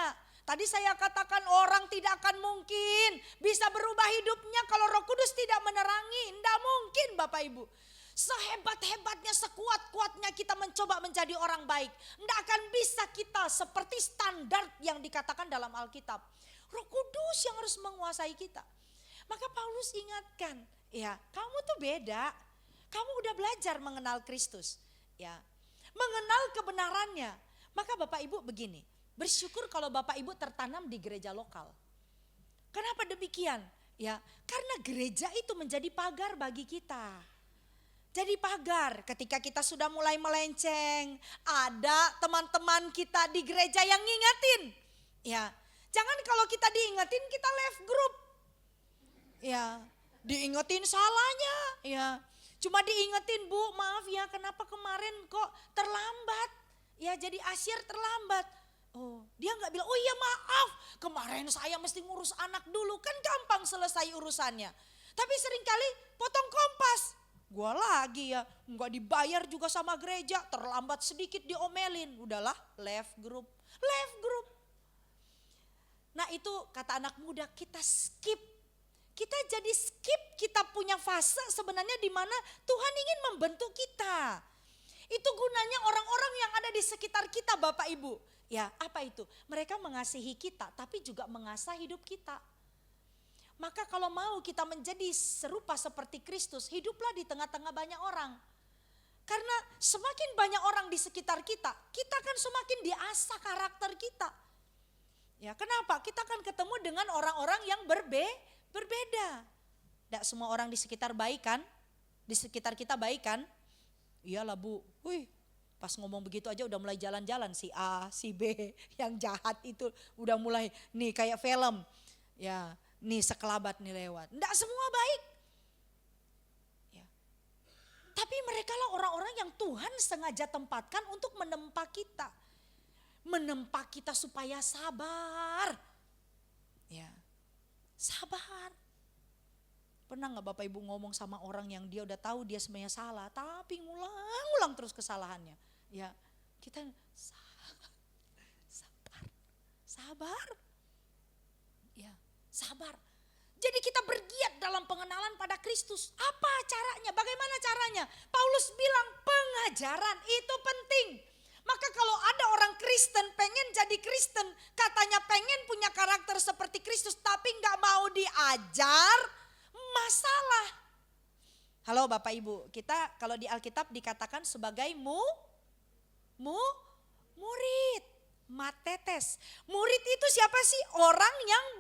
Speaker 2: Tadi saya katakan orang tidak akan mungkin bisa berubah hidupnya kalau Roh Kudus tidak menerangi. Tidak mungkin Bapak Ibu. Sehebat-hebatnya, sekuat-kuatnya kita mencoba menjadi orang baik, tidak akan bisa kita seperti standar yang dikatakan dalam Alkitab. Roh Kudus yang harus menguasai kita. Maka Paulus ingatkan, ya kamu tuh beda. Kamu udah belajar mengenal Kristus, ya mengenal kebenarannya. Maka Bapak Ibu begini, bersyukur kalau Bapak Ibu tertanam di gereja lokal. Kenapa demikian? Ya, karena gereja itu menjadi pagar bagi kita. Jadi pagar ketika kita sudah mulai melenceng, ada teman-teman kita di gereja yang ngingetin. Ya, jangan kalau kita diingetin kita left group. Ya, diingetin salahnya, ya. Cuma diingetin, Bu, maaf ya, kenapa kemarin kok terlambat? Ya, jadi asyir terlambat. Oh, dia nggak bilang, oh iya maaf, kemarin saya mesti ngurus anak dulu, kan gampang selesai urusannya. Tapi seringkali potong kompas, gua lagi ya, nggak dibayar juga sama gereja, terlambat sedikit diomelin, udahlah left group. Nah itu kata anak muda, kita skip, kita jadi skip, kita punya fase sebenarnya di mana Tuhan ingin membentuk kita. Itu gunanya orang-orang yang ada di sekitar kita Bapak Ibu. Ya apa itu? Mereka mengasihi kita tapi juga mengasah hidup kita. Maka kalau mau kita menjadi serupa seperti Kristus, hiduplah di tengah-tengah banyak orang. Karena semakin banyak orang di sekitar kita akan semakin diasah karakter kita. Ya kenapa? Kita akan ketemu dengan orang-orang yang berbeda. Tidak semua orang di sekitar baik kan? Di sekitar kita baik kan? Iyalah Bu, pas ngomong begitu aja udah mulai jalan-jalan si A, si B yang jahat itu udah mulai nih kayak film. Ya, nih sekelabat nih lewat. Enggak semua baik. Ya. Tapi mereka lah orang-orang yang Tuhan sengaja tempatkan untuk menempa kita. Menempa kita supaya sabar. Ya. Sabar. Pernah gak Bapak Ibu ngomong sama orang yang dia udah tahu dia sebenarnya salah, tapi ngulang terus kesalahannya. Ya, kita sabar. Ya, sabar. Jadi kita bergiat dalam pengenalan pada Kristus. Apa caranya? Bagaimana caranya? Paulus bilang pengajaran itu penting. Maka kalau ada orang Kristen pengen jadi Kristen, katanya pengen punya karakter seperti Kristus tapi nggak mau diajar, masalah. Halo Bapak Ibu, kita kalau di Alkitab dikatakan sebagai murid, matetes. Murid itu siapa sih? Orang yang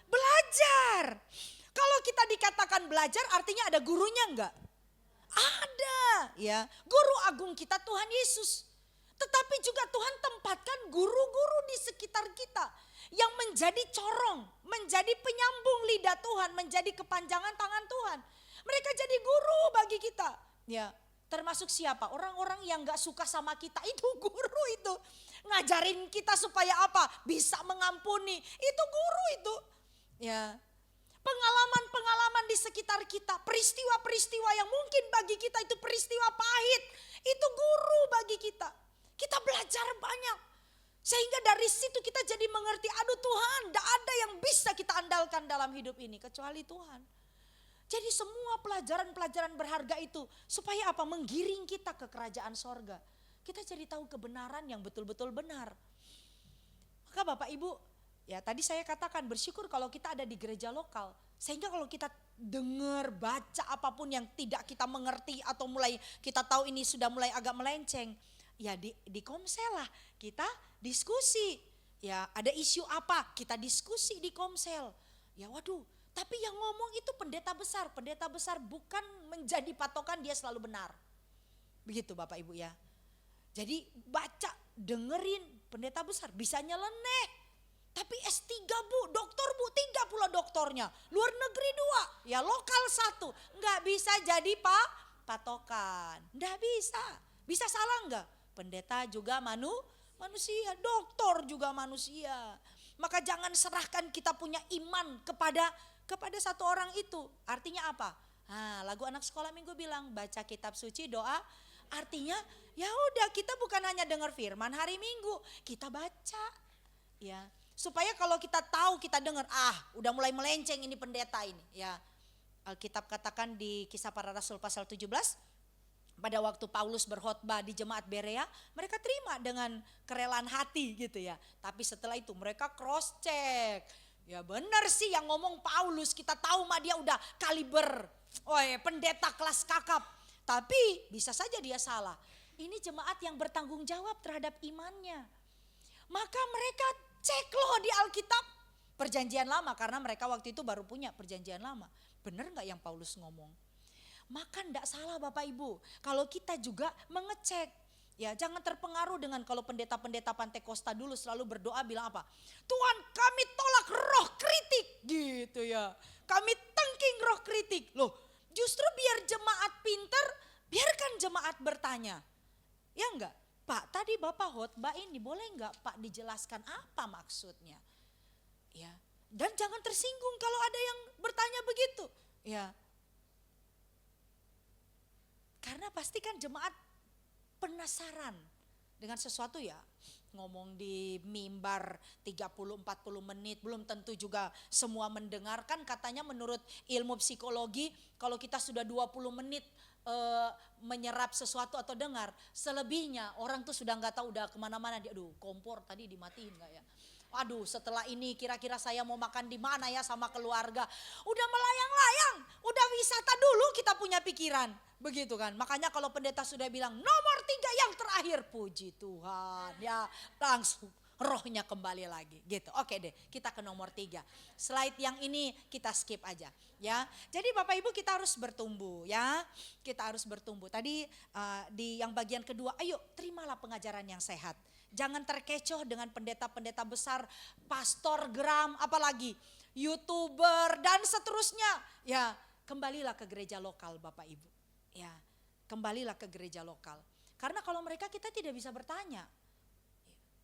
Speaker 2: belajar. Kalau kita dikatakan belajar artinya ada gurunya enggak? Ada, ya. Guru agung kita Tuhan Yesus. Tetapi juga Tuhan tempatkan guru-guru di sekitar kita yang menjadi corong, menjadi penyambung lidah Tuhan, menjadi kepanjangan tangan Tuhan. Mereka jadi guru bagi kita. Ya, termasuk siapa? Orang-orang yang gak suka sama kita, itu guru itu. Ngajarin kita supaya apa? Bisa mengampuni. Itu guru itu. Ya. Pengalaman-pengalaman di sekitar kita, peristiwa-peristiwa yang mungkin bagi kita itu peristiwa pahit, itu guru bagi kita. Kita belajar banyak. Sehingga dari situ kita jadi mengerti, aduh Tuhan, tidak ada yang bisa kita andalkan dalam hidup ini kecuali Tuhan. Jadi semua pelajaran-pelajaran berharga itu supaya apa? Menggiring kita ke kerajaan sorga. Kita jadi tahu kebenaran yang betul-betul benar. Maka Bapak Ibu, ya tadi saya katakan bersyukur kalau kita ada di gereja lokal. Sehingga kalau kita dengar, baca apapun yang tidak kita mengerti atau mulai kita tahu ini sudah mulai agak melenceng. Ya di komsel lah kita diskusi. Ya ada isu apa kita diskusi di komsel. Ya waduh, tapi yang ngomong itu pendeta besar. Pendeta besar bukan menjadi patokan dia selalu benar. Begitu Bapak Ibu ya. Jadi baca, dengerin pendeta besar bisa nyeleneh. Tapi S3 Bu, doktor Bu, 3 pula doktornya. Luar negeri 2, ya lokal 1. Enggak bisa jadi patokan. Enggak bisa. Bisa salah enggak? Pendeta juga manusia, doktor juga manusia. Maka jangan serahkan kita punya iman kepada satu orang itu. Artinya apa? Lagu anak sekolah minggu bilang baca kitab suci, doa. Artinya ya udah kita bukan hanya dengar firman hari Minggu, kita baca. Ya, supaya kalau kita tahu, kita dengar, udah mulai melenceng ini pendeta ini. Ya, Alkitab katakan di Kisah Para Rasul pasal 17, pada waktu Paulus berkhotbah di jemaat Berea, mereka terima dengan kerelaan hati gitu ya. Tapi setelah itu mereka cross check. Ya benar sih yang ngomong Paulus, kita tahu mah dia udah kaliber, pendeta kelas kakap. Tapi bisa saja dia salah. Ini jemaat yang bertanggung jawab terhadap imannya. Maka mereka cek loh di Alkitab perjanjian lama, karena mereka waktu itu baru punya perjanjian lama. Benar gak yang Paulus ngomong? Maka enggak salah Bapak Ibu kalau kita juga mengecek. Ya jangan terpengaruh dengan kalau pendeta-pendeta Pantekosta dulu selalu berdoa bilang apa? Tuhan kami tolak roh kritik gitu ya. Kami tengking roh kritik. Loh justru biar jemaat pinter, biarkan jemaat bertanya. Ya enggak? Pak tadi Bapak khotbah ini boleh enggak Pak dijelaskan apa maksudnya? Ya, dan jangan tersinggung kalau ada yang bertanya begitu. Ya. Karena pasti kan jemaat penasaran dengan sesuatu ya. Ngomong di mimbar 30-40 menit belum tentu juga semua mendengarkan. Katanya menurut ilmu psikologi kalau kita sudah 20 menit menyerap sesuatu atau dengar, selebihnya orang tuh sudah nggak tahu udah kemana-mana. Aduh kompor tadi dimatiin nggak ya? Aduh setelah ini kira-kira saya mau makan di mana ya sama keluarga. Udah melayang-layang, udah wisata dulu kita punya pikiran. Begitu kan, makanya kalau pendeta sudah bilang nomor 3 yang terakhir, puji Tuhan ya langsung rohnya kembali lagi gitu. Oke deh, kita ke nomor 3. Slide yang ini kita skip aja ya. Jadi Bapak Ibu kita harus bertumbuh ya. Kita harus bertumbuh. Tadi di yang bagian kedua, ayo terimalah pengajaran yang sehat. Jangan terkecoh dengan pendeta-pendeta besar, pastor geram, apalagi YouTuber dan seterusnya. Ya, kembalilah ke gereja lokal Bapak Ibu. Ya, kembalilah ke gereja lokal. Karena kalau mereka kita tidak bisa bertanya.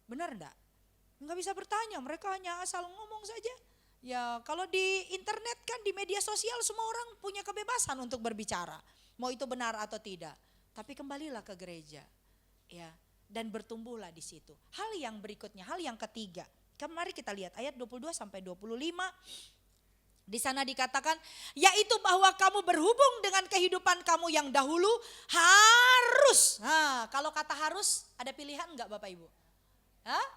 Speaker 2: Benar enggak? Enggak bisa bertanya, mereka hanya asal ngomong saja. Ya, kalau di internet kan di media sosial semua orang punya kebebasan untuk berbicara. Mau itu benar atau tidak. Tapi kembalilah ke gereja. Ya, dan bertumbuhlah di situ. Hal yang berikutnya, hal yang ketiga. Mari kita lihat ayat 22 sampai 25. Di sana dikatakan, yaitu bahwa kamu berhubung dengan kehidupan kamu yang dahulu harus. Nah, kalau kata harus ada pilihan enggak Bapak Ibu? Hah?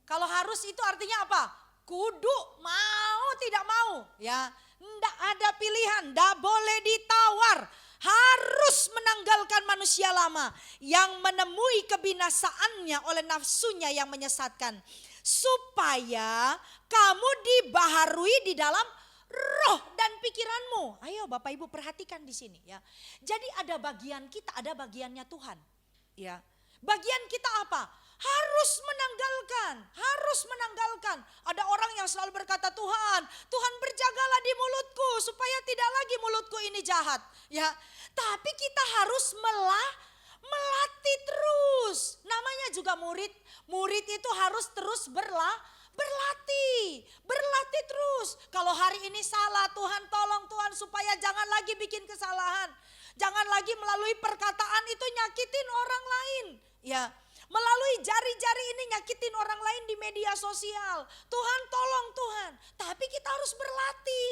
Speaker 2: Kalau harus itu artinya apa? Kudu, mau tidak mau. Ya, enggak ada pilihan, enggak boleh ditawar. Harus menanggalkan manusia lama yang menemui kebinasaannya oleh nafsunya yang menyesatkan. Supaya kamu dibaharui di dalam roh dan pikiranmu. Ayo Bapak Ibu perhatikan di sini ya. Jadi ada bagian kita, ada bagiannya Tuhan. Ya. Bagian kita apa? Harus menanggalkan, harus menanggalkan. Ada orang yang selalu berkata, Tuhan, Tuhan berjagalah di mulutku supaya tidak lagi mulutku ini jahat. Ya, tapi kita harus melatih terus. Namanya juga murid. Murid itu harus terus berlatih terus. Kalau hari ini salah, Tuhan tolong Tuhan supaya jangan lagi bikin kesalahan. Jangan lagi melalui perkataan itu nyakitin orang lain. Ya, melalui jari-jari ini nyakitin orang lain di media sosial. Tuhan tolong Tuhan. Tapi kita harus berlatih.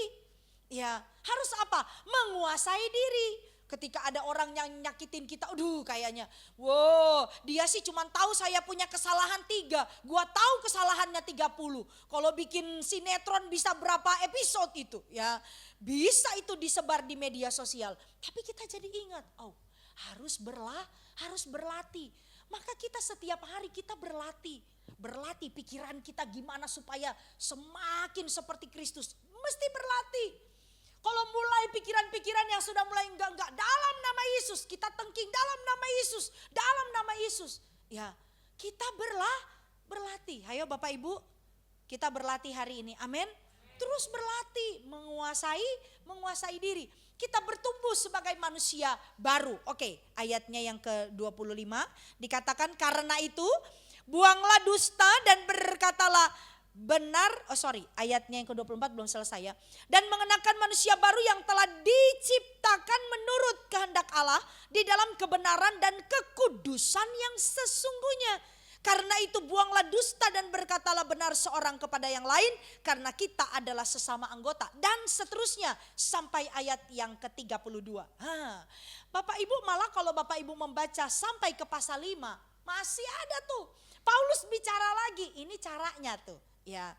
Speaker 2: Ya, harus apa? Menguasai diri. Ketika ada orang yang nyakitin kita, aduh kayaknya, wow dia sih cuma tahu saya punya kesalahan 3, gua tahu kesalahannya 30. Kalau bikin sinetron bisa berapa episode itu ya, bisa itu disebar di media sosial. Tapi kita jadi ingat, oh harus berlatih. Maka kita setiap hari kita berlatih pikiran kita gimana supaya semakin seperti Kristus, mesti berlatih. Kalau mulai pikiran-pikiran yang sudah mulai enggak dalam nama Yesus, kita tengking dalam nama Yesus. Ya, kita berlatih. Ayo Bapak Ibu, kita berlatih hari ini. Amin. Terus berlatih, menguasai diri. Kita bertumbuh sebagai manusia baru. Oke, ayatnya yang ke-25 dikatakan karena itu buanglah dusta dan berkatalah ayatnya yang ke-24 belum selesai ya. Dan mengenakan manusia baru yang telah diciptakan menurut kehendak Allah di dalam kebenaran dan kekudusan yang sesungguhnya. Karena itu buanglah dusta dan berkatalah benar seorang kepada yang lain karena kita adalah sesama anggota. Dan seterusnya sampai ayat yang ke-32. Bapak Ibu malah kalau Bapak Ibu membaca sampai ke pasal 5 masih ada tuh. Paulus bicara lagi, ini caranya tuh. Ya,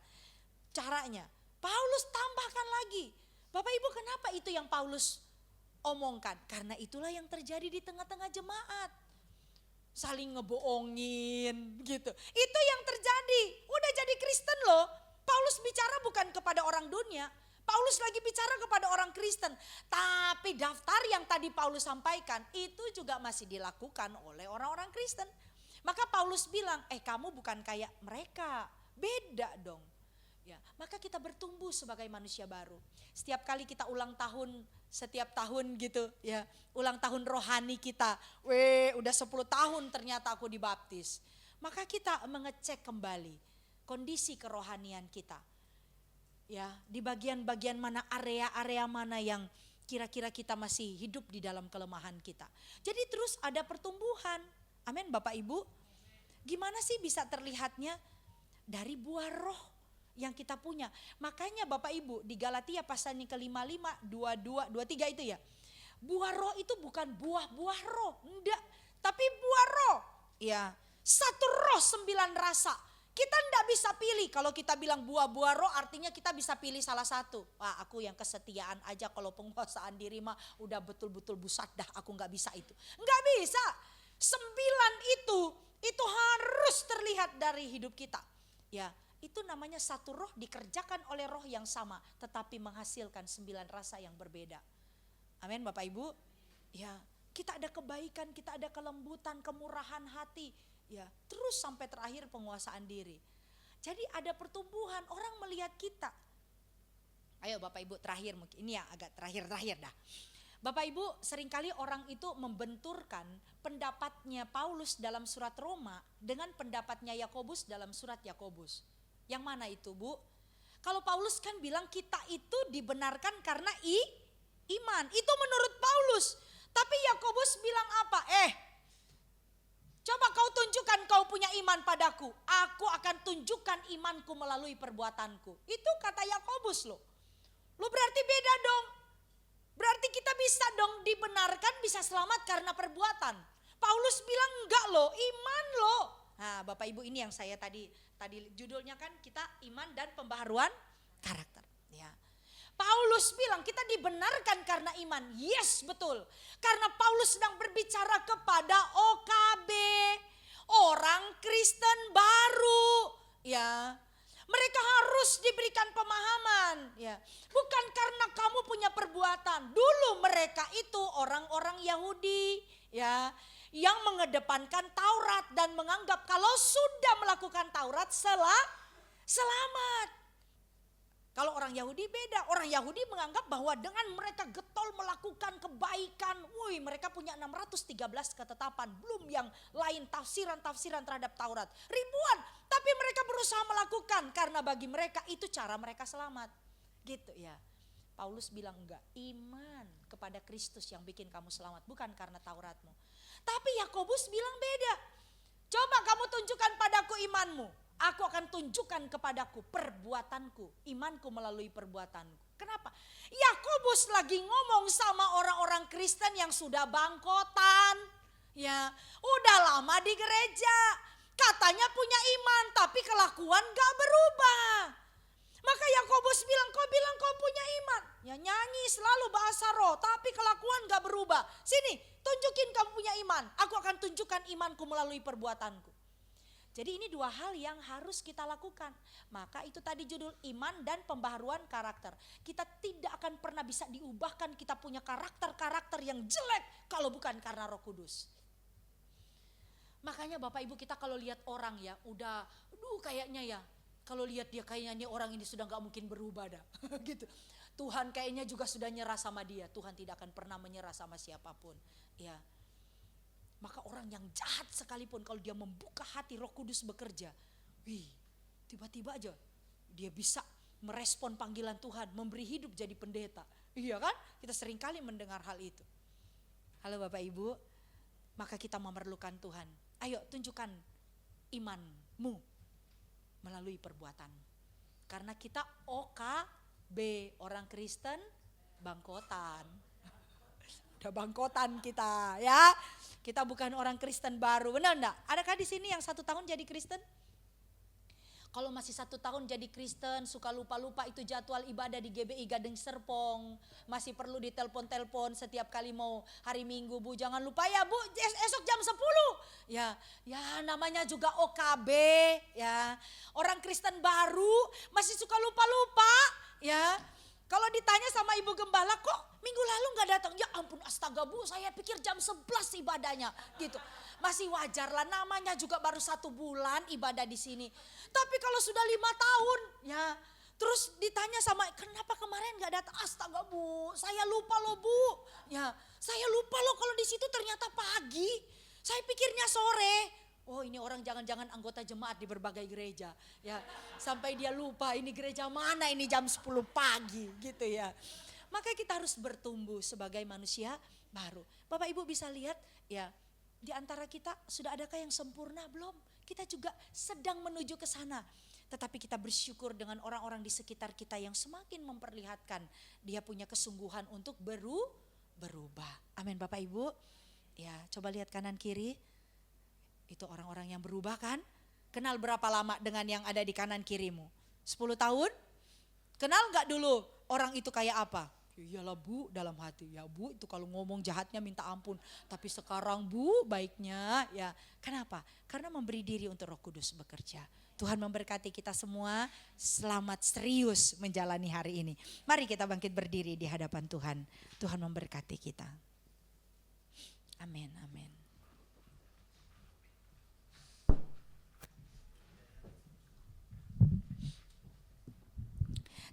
Speaker 2: caranya. Paulus tambahkan lagi. Bapak Ibu kenapa itu yang Paulus omongkan? Karena itulah yang terjadi di tengah-tengah jemaat. Saling ngebohongin gitu. Itu yang terjadi. Udah jadi Kristen loh. Paulus bicara bukan kepada orang dunia. Paulus lagi bicara kepada orang Kristen. Tapi daftar yang tadi Paulus sampaikan itu juga masih dilakukan oleh orang-orang Kristen. Maka Paulus bilang, kamu bukan kayak mereka. Beda dong. Ya, maka kita bertumbuh sebagai manusia baru. Setiap kali kita ulang tahun, setiap tahun gitu ya, ulang tahun rohani kita. Udah 10 tahun ternyata aku dibaptis. Maka kita mengecek kembali kondisi kerohanian kita. Ya, di bagian-bagian mana, area-area mana yang kira-kira kita masih hidup di dalam kelemahan kita. Jadi terus ada pertumbuhan. Amin Bapak Ibu. Gimana sih bisa terlihatnya? Dari buah roh yang kita punya. Makanya Bapak Ibu di Galatia pasal yang ke-55, 22, 23 itu ya. Buah roh itu bukan buah-buah roh, enggak. Tapi buah roh. Ya, satu roh 9 rasa. Kita enggak bisa pilih. Kalau kita bilang buah-buah roh artinya kita bisa pilih salah satu. Wah aku yang kesetiaan aja, kalau penguasaan diri mah udah betul-betul busat dah, aku enggak bisa itu. Enggak bisa. 9 itu harus terlihat dari hidup kita. Ya, itu namanya satu roh dikerjakan oleh roh yang sama, tetapi menghasilkan 9 rasa yang berbeda. Amin Bapak Ibu. Ya, kita ada kebaikan, kita ada kelembutan, kemurahan hati. Ya, terus sampai terakhir penguasaan diri. Jadi ada pertumbuhan, orang melihat kita. Ayo Bapak Ibu terakhir mungkin, ini ya agak terakhir dah. Bapak Ibu seringkali orang itu membenturkan pendapatnya Paulus dalam surat Roma dengan pendapatnya Yakobus dalam surat Yakobus. Yang mana itu Bu? Kalau Paulus kan bilang kita itu dibenarkan karena iman. Itu menurut Paulus. Tapi Yakobus bilang apa? Coba kau tunjukkan kau punya iman padaku. Aku akan tunjukkan imanku melalui perbuatanku. Itu kata Yakobus loh. Lo berarti beda dong. Berarti kita bisa dong dibenarkan, bisa selamat karena perbuatan. Paulus bilang enggak loh, iman loh. Nah Bapak Ibu, ini yang saya tadi judulnya kan kita iman dan pembaharuan karakter. Ya. Paulus bilang kita dibenarkan karena iman. Yes, betul. Karena Paulus sedang berbicara kepada OKB, orang Kristen baru, ya. Mereka harus diberikan pemahaman, ya. Bukan karena kamu punya perbuatan. Dulu mereka itu orang-orang Yahudi, ya, yang mengedepankan Taurat dan menganggap kalau sudah melakukan Taurat selamat. Kalau orang Yahudi beda. Orang Yahudi menganggap bahwa dengan mereka getol melakukan kebaikan, mereka punya 613 ketetapan, belum yang lain tafsiran-tafsiran terhadap Taurat. Ribuan, tapi mereka berusaha melakukan karena bagi mereka itu cara mereka selamat. Gitu ya. Paulus bilang enggak, iman kepada Kristus yang bikin kamu selamat, bukan karena Tauratmu. Tapi Yakobus bilang beda. Coba kamu tunjukkan padaku imanmu. Aku akan tunjukkan kepadaku perbuatanku, imanku melalui perbuatanku. Kenapa? Yakobus lagi ngomong sama orang-orang Kristen yang sudah bangkotan, ya, udah lama di gereja, katanya punya iman, tapi kelakuan gak berubah. Maka Yakobus bilang kau punya iman, ya nyanyi selalu bahasa roh, tapi kelakuan gak berubah. Sini, tunjukin kamu punya iman, aku akan tunjukkan imanku melalui perbuatanku. Jadi ini dua hal yang harus kita lakukan. Maka itu tadi judul iman dan pembaharuan karakter. Kita tidak akan pernah bisa diubahkan, kita punya karakter-karakter yang jelek kalau bukan karena Roh Kudus. Makanya Bapak Ibu kita kalau lihat orang ya udah, kayaknya ya, kalau lihat dia kayaknya orang ini sudah gak mungkin berubah dah. Gitu. Tuhan kayaknya juga sudah nyerah sama dia. Tuhan tidak akan pernah menyerah sama siapapun. Ya. Maka orang yang jahat sekalipun kalau dia membuka hati Roh Kudus bekerja, tiba-tiba aja dia bisa merespon panggilan Tuhan, memberi hidup jadi pendeta. Iya kan? Kita seringkali mendengar hal itu. Halo Bapak Ibu, maka kita memerlukan Tuhan. Ayo tunjukkan imanmu melalui perbuatan. Karena kita OKB, orang Kristen bangkotan. Udah bangkotan kita ya. Kita bukan orang Kristen baru, benar enggak? Adakah di sini yang 1 tahun jadi Kristen? Kalau masih 1 tahun jadi Kristen, suka lupa-lupa itu jadwal ibadah di GBI Gading Serpong. Masih perlu ditelepon-telepon setiap kali mau hari Minggu, Bu. Jangan lupa ya, Bu, esok jam 10. Ya namanya juga OKB, ya. Orang Kristen baru masih suka lupa-lupa, ya. Kalau ditanya sama Ibu Gembala, kok minggu lalu gak datang? Ya ampun, astaga Bu, saya pikir jam 11 ibadahnya gitu. Masih wajar lah, namanya juga baru 1 bulan ibadah di sini. Tapi kalau sudah 5 tahun, ya terus ditanya sama, kenapa kemarin gak datang? Astaga Bu, saya lupa loh Bu. Ya, saya lupa loh kalau di situ ternyata pagi. Saya pikirnya sore. Oh ini orang jangan-jangan anggota jemaat di berbagai gereja. Ya, sampai dia lupa ini gereja mana ini jam 10 pagi gitu ya. Maka kita harus bertumbuh sebagai manusia baru. Bapak Ibu bisa lihat ya, di antara kita sudah adakah yang sempurna belum? Kita juga sedang menuju ke sana. Tetapi kita bersyukur dengan orang-orang di sekitar kita yang semakin memperlihatkan dia punya kesungguhan untuk berubah. Amin Bapak Ibu. Ya, coba lihat kanan kiri. Itu orang-orang yang berubah kan? Kenal berapa lama dengan yang ada di kanan kirimu? 10 tahun? Kenal gak dulu orang itu kayak apa? Iyalah Bu, dalam hati. Ya Bu, itu kalau ngomong jahatnya minta ampun. Tapi sekarang Bu, baiknya ya. Kenapa? Karena memberi diri untuk Roh Kudus bekerja. Tuhan memberkati kita semua. Selamat serius menjalani hari ini. Mari kita bangkit berdiri di hadapan Tuhan. Tuhan memberkati kita. Amin, amin.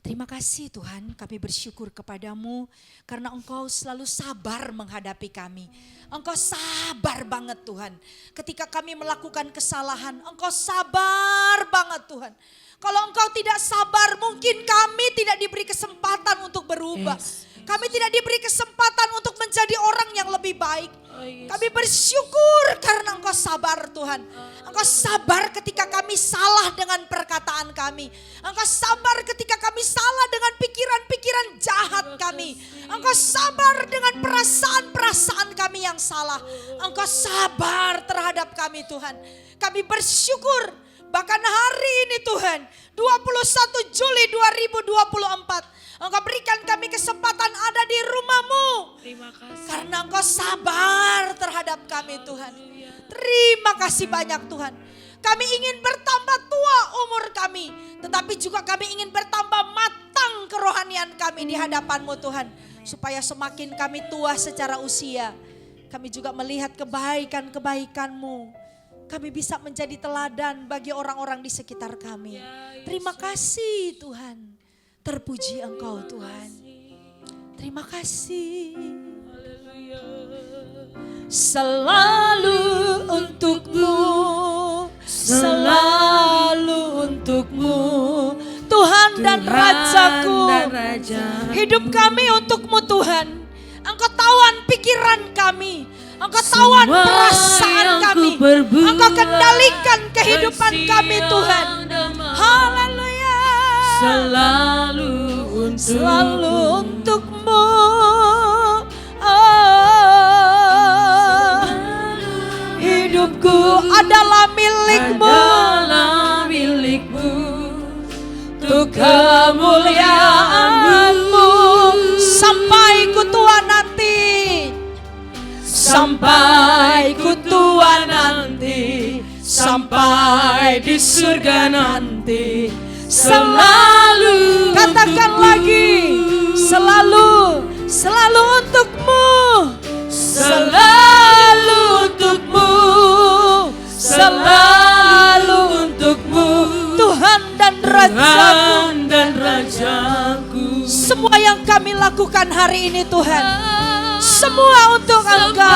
Speaker 2: Terima kasih Tuhan, kami bersyukur kepadamu karena Engkau selalu sabar menghadapi kami. Engkau sabar banget Tuhan. Ketika kami melakukan kesalahan, Engkau sabar banget Tuhan. Kalau Engkau tidak sabar, mungkin kami tidak diberi kesempatan untuk berubah. Kami tidak diberi kesempatan untuk menjadi orang yang lebih baik. Kami bersyukur karena Engkau sabar Tuhan. Engkau sabar ketika kami salah dengan perkataan kami. Engkau sabar ketika kami salah dengan pikiran-pikiran pikiran jahat kami. Engkau sabar dengan perasaan-perasaan kami yang salah. Engkau sabar terhadap kami Tuhan. Kami bersyukur bahkan hari ini Tuhan 21 Juli 2024 Engkau berikan kami kesempatan ada di rumah-Mu.
Speaker 1: Terima kasih.
Speaker 2: Karena Engkau sabar terhadap kami Tuhan. Terima kasih banyak Tuhan. Kami ingin bertambah tua umur kami. Tetapi juga kami ingin bertambah matang kerohanian kami di hadapan-Mu Tuhan. Supaya semakin kami tua secara usia. Kami juga melihat kebaikan-kebaikan-Mu. Kami bisa menjadi teladan bagi orang-orang di sekitar kami. Terima kasih Tuhan. Terpuji Engkau Tuhan. Terima kasih. Selalu untuk-Mu, selalu untuk-Mu, Tuhan dan Rajaku. Hidup kami untuk-Mu Tuhan. Engkau tahuan pikiran kami. Engkau tahuan perasaan kami. Engkau kendalikan kehidupan kami Tuhan. Haleluya. Selalu untuk-Mu. Hidupku adalah milik-Mu. Untuk kemuliaan-Mu. Sampai ku tua nanti. Sampai ku tua nanti. Sampai di surga nanti. Selalu, katakan lagi, selalu, selalu untuk-Mu, selalu untuk-Mu, selalu untuk-Mu, Tuhan dan Rajaku. Semua yang kami lakukan hari ini Tuhan, semua untuk Engkau.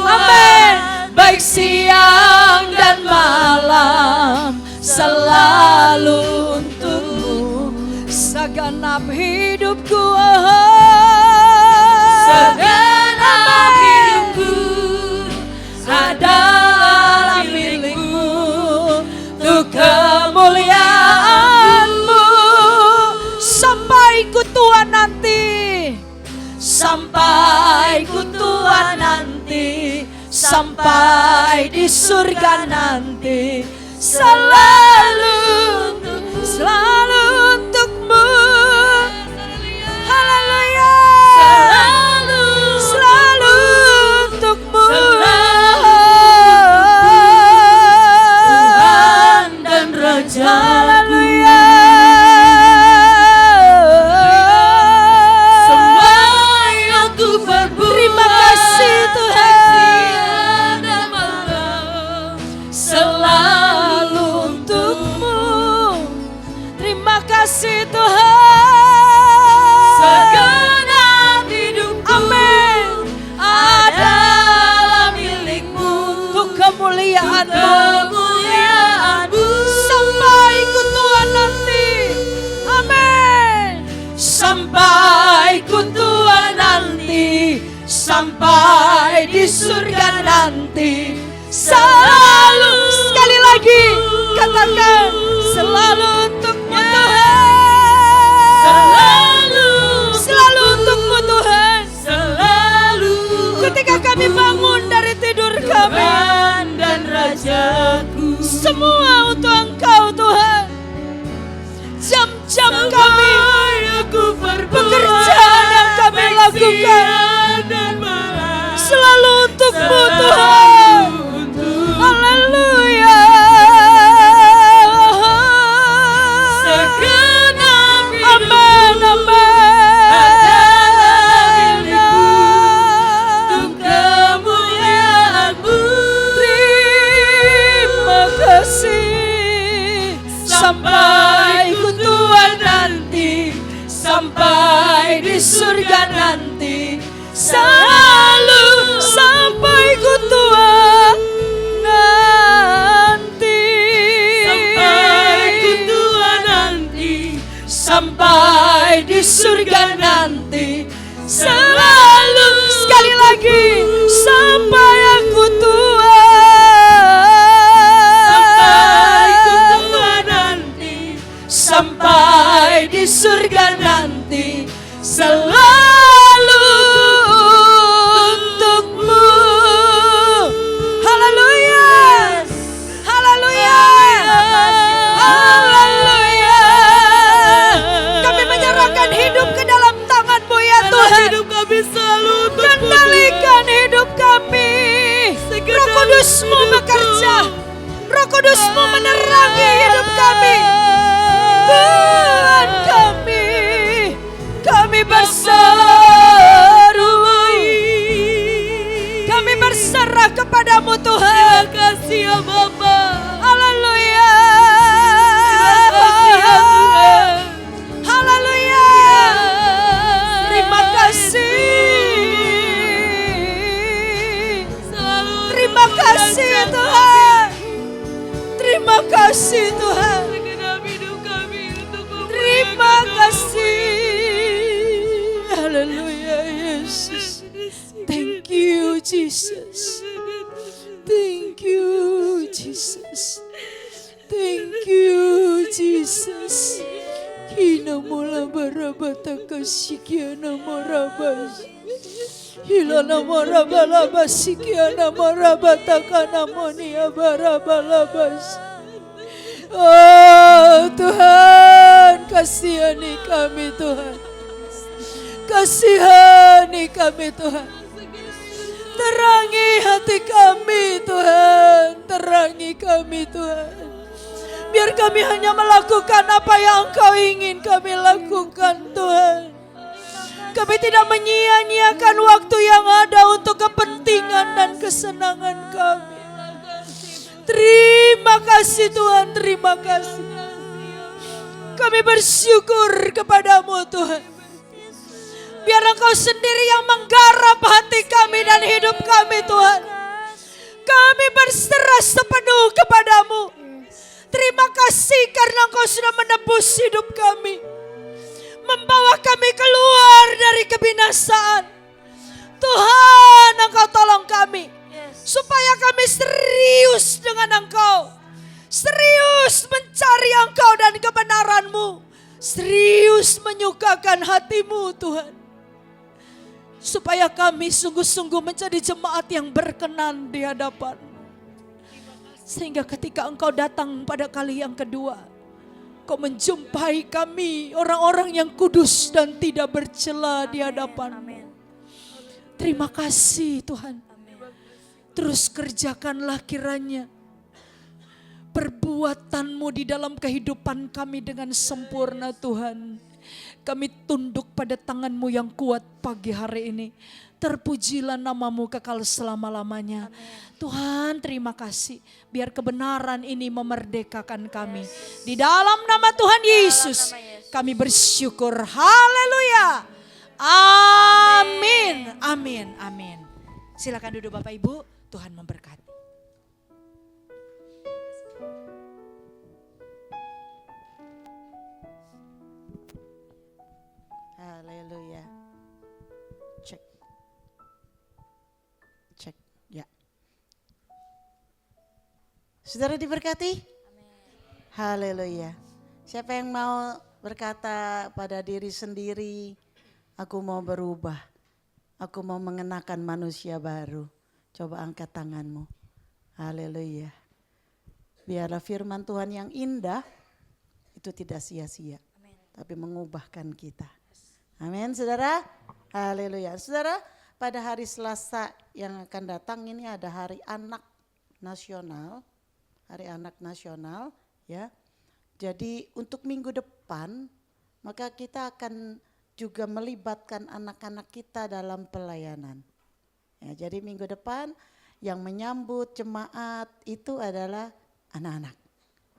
Speaker 2: Amin. Baik siang dan malam, selalu untuk-Mu. Segenap hidupku, segenap hidupku adalah milik-Mu. Untuk kemuliaan-Mu. Sampai ku tua nanti. Sampai ku tua nanti. Sampai di surga nanti. Selalu untuk-Mu. Haleluya. Selalu untuk-Mu. Tuhan dan Raja. Haleluya. Semua yang ku berbuat. Terima kasih Tuhan. Selalu untuk-Mu. Terima kasih Tuhan. Segenap hidupku, amin, adalah milik-Mu. Untuk kemuliaan-Mu. Sampai ku tua nanti. Amin. Sampai ku tua nanti. Sampai di surga nanti. Selalu, sekali lagi katakan, selalu untuk-Mu Tuhan. Selalu untuk-Mu Tuhan. Ketika kami bangun dari tidur kami, dan Rajaku, semua untuk Engkau Tuhan. Jam-jam kami, pekerjaan yang kami lakukan, selalu untuk-Mu Tuhan. Haleluya. Segenap hidupku, amin. Untuk kemuliaan-Mu. Terima kasih. Sampai ku tua nanti. Sampai di surga nanti. Selalu sampai ku tua nanti. Sampai ku tua nanti. Sampai di surga nanti. Selalu, sekali lagi, sampai aku tua. Sampai ku tua nanti. Sampai di surga Kudus-Mu bekerja. Roh Kudus-Mu menerangi hidup kami. Tuhan kami berseru. Kami berserah kepadamu Tuhan.
Speaker 1: Terima kasih ya Bapa.
Speaker 2: Haleluya. Haleluya. Terima kasih. Terima kasih Tuhan. Terima kasih Tuhan. Terima kasih. Haleluya Yesus. Thank you Jesus. Thank you Jesus. Thank you Jesus. Kina mola barabata kasikiana morabas. Hilana morabalabas sikiana morabata kana monia barabalabas. Oh Tuhan, kasihani kami Tuhan. Kasihani kami Tuhan. Terangi hati kami Tuhan. Terangi kami Tuhan. Biar kami hanya melakukan apa yang Engkau ingin kami lakukan Tuhan. Kami tidak menyia-nyiakan waktu yang ada untuk kepentingan dan kesenangan kami. Terima kasih Tuhan, terima kasih. Kami bersyukur kepadamu Tuhan. Biar Engkau sendiri yang menggarap hati kami dan hidup kami Tuhan. Kami berserah sepenuh kepadamu. Terima kasih karena Engkau sudah menebus hidup kami. Membawa kami keluar dari kebinasaan. Tuhan, Engkau tolong kami. Supaya kami serius dengan Engkau. Serius mencari Engkau dan kebenaran-Mu. Serius menyukakan hati-Mu Tuhan. Supaya kami sungguh-sungguh menjadi jemaat yang berkenan di hadapan. Sehingga ketika Engkau datang pada kali yang kedua, Kau menjumpai kami orang-orang yang kudus dan tidak bercela di hadapan-Mu. Terima kasih Tuhan. Terus kerjakanlah kiranya perbuatan-Mu di dalam kehidupan kami dengan sempurna Tuhan. Kami tunduk pada tangan-Mu yang kuat pagi hari ini. Terpujilah nama-Mu kekal selama-lamanya. Tuhan terima kasih. Biar kebenaran ini memerdekakan kami. Di dalam nama Tuhan Yesus kami bersyukur. Haleluya. Amin. Amin. Amin. Silakan duduk Bapak Ibu. Tuhan memberkati.
Speaker 4: Haleluya. Cek. Cek. Ya. Saudara diberkati? Haleluya. Siapa yang mau berkata pada diri sendiri, aku mau berubah. Aku mau mengenakan manusia baru. Coba angkat tanganmu. Haleluya. Biarlah firman Tuhan yang indah itu tidak sia-sia. Tapi mengubahkan kita. Amin saudara. Haleluya. Saudara, pada hari Selasa yang akan datang ini ada Hari Anak Nasional. Hari Anak Nasional ya. Jadi untuk minggu depan maka kita akan juga melibatkan anak-anak kita dalam pelayanan. Ya, jadi minggu depan yang menyambut jemaat itu adalah anak-anak.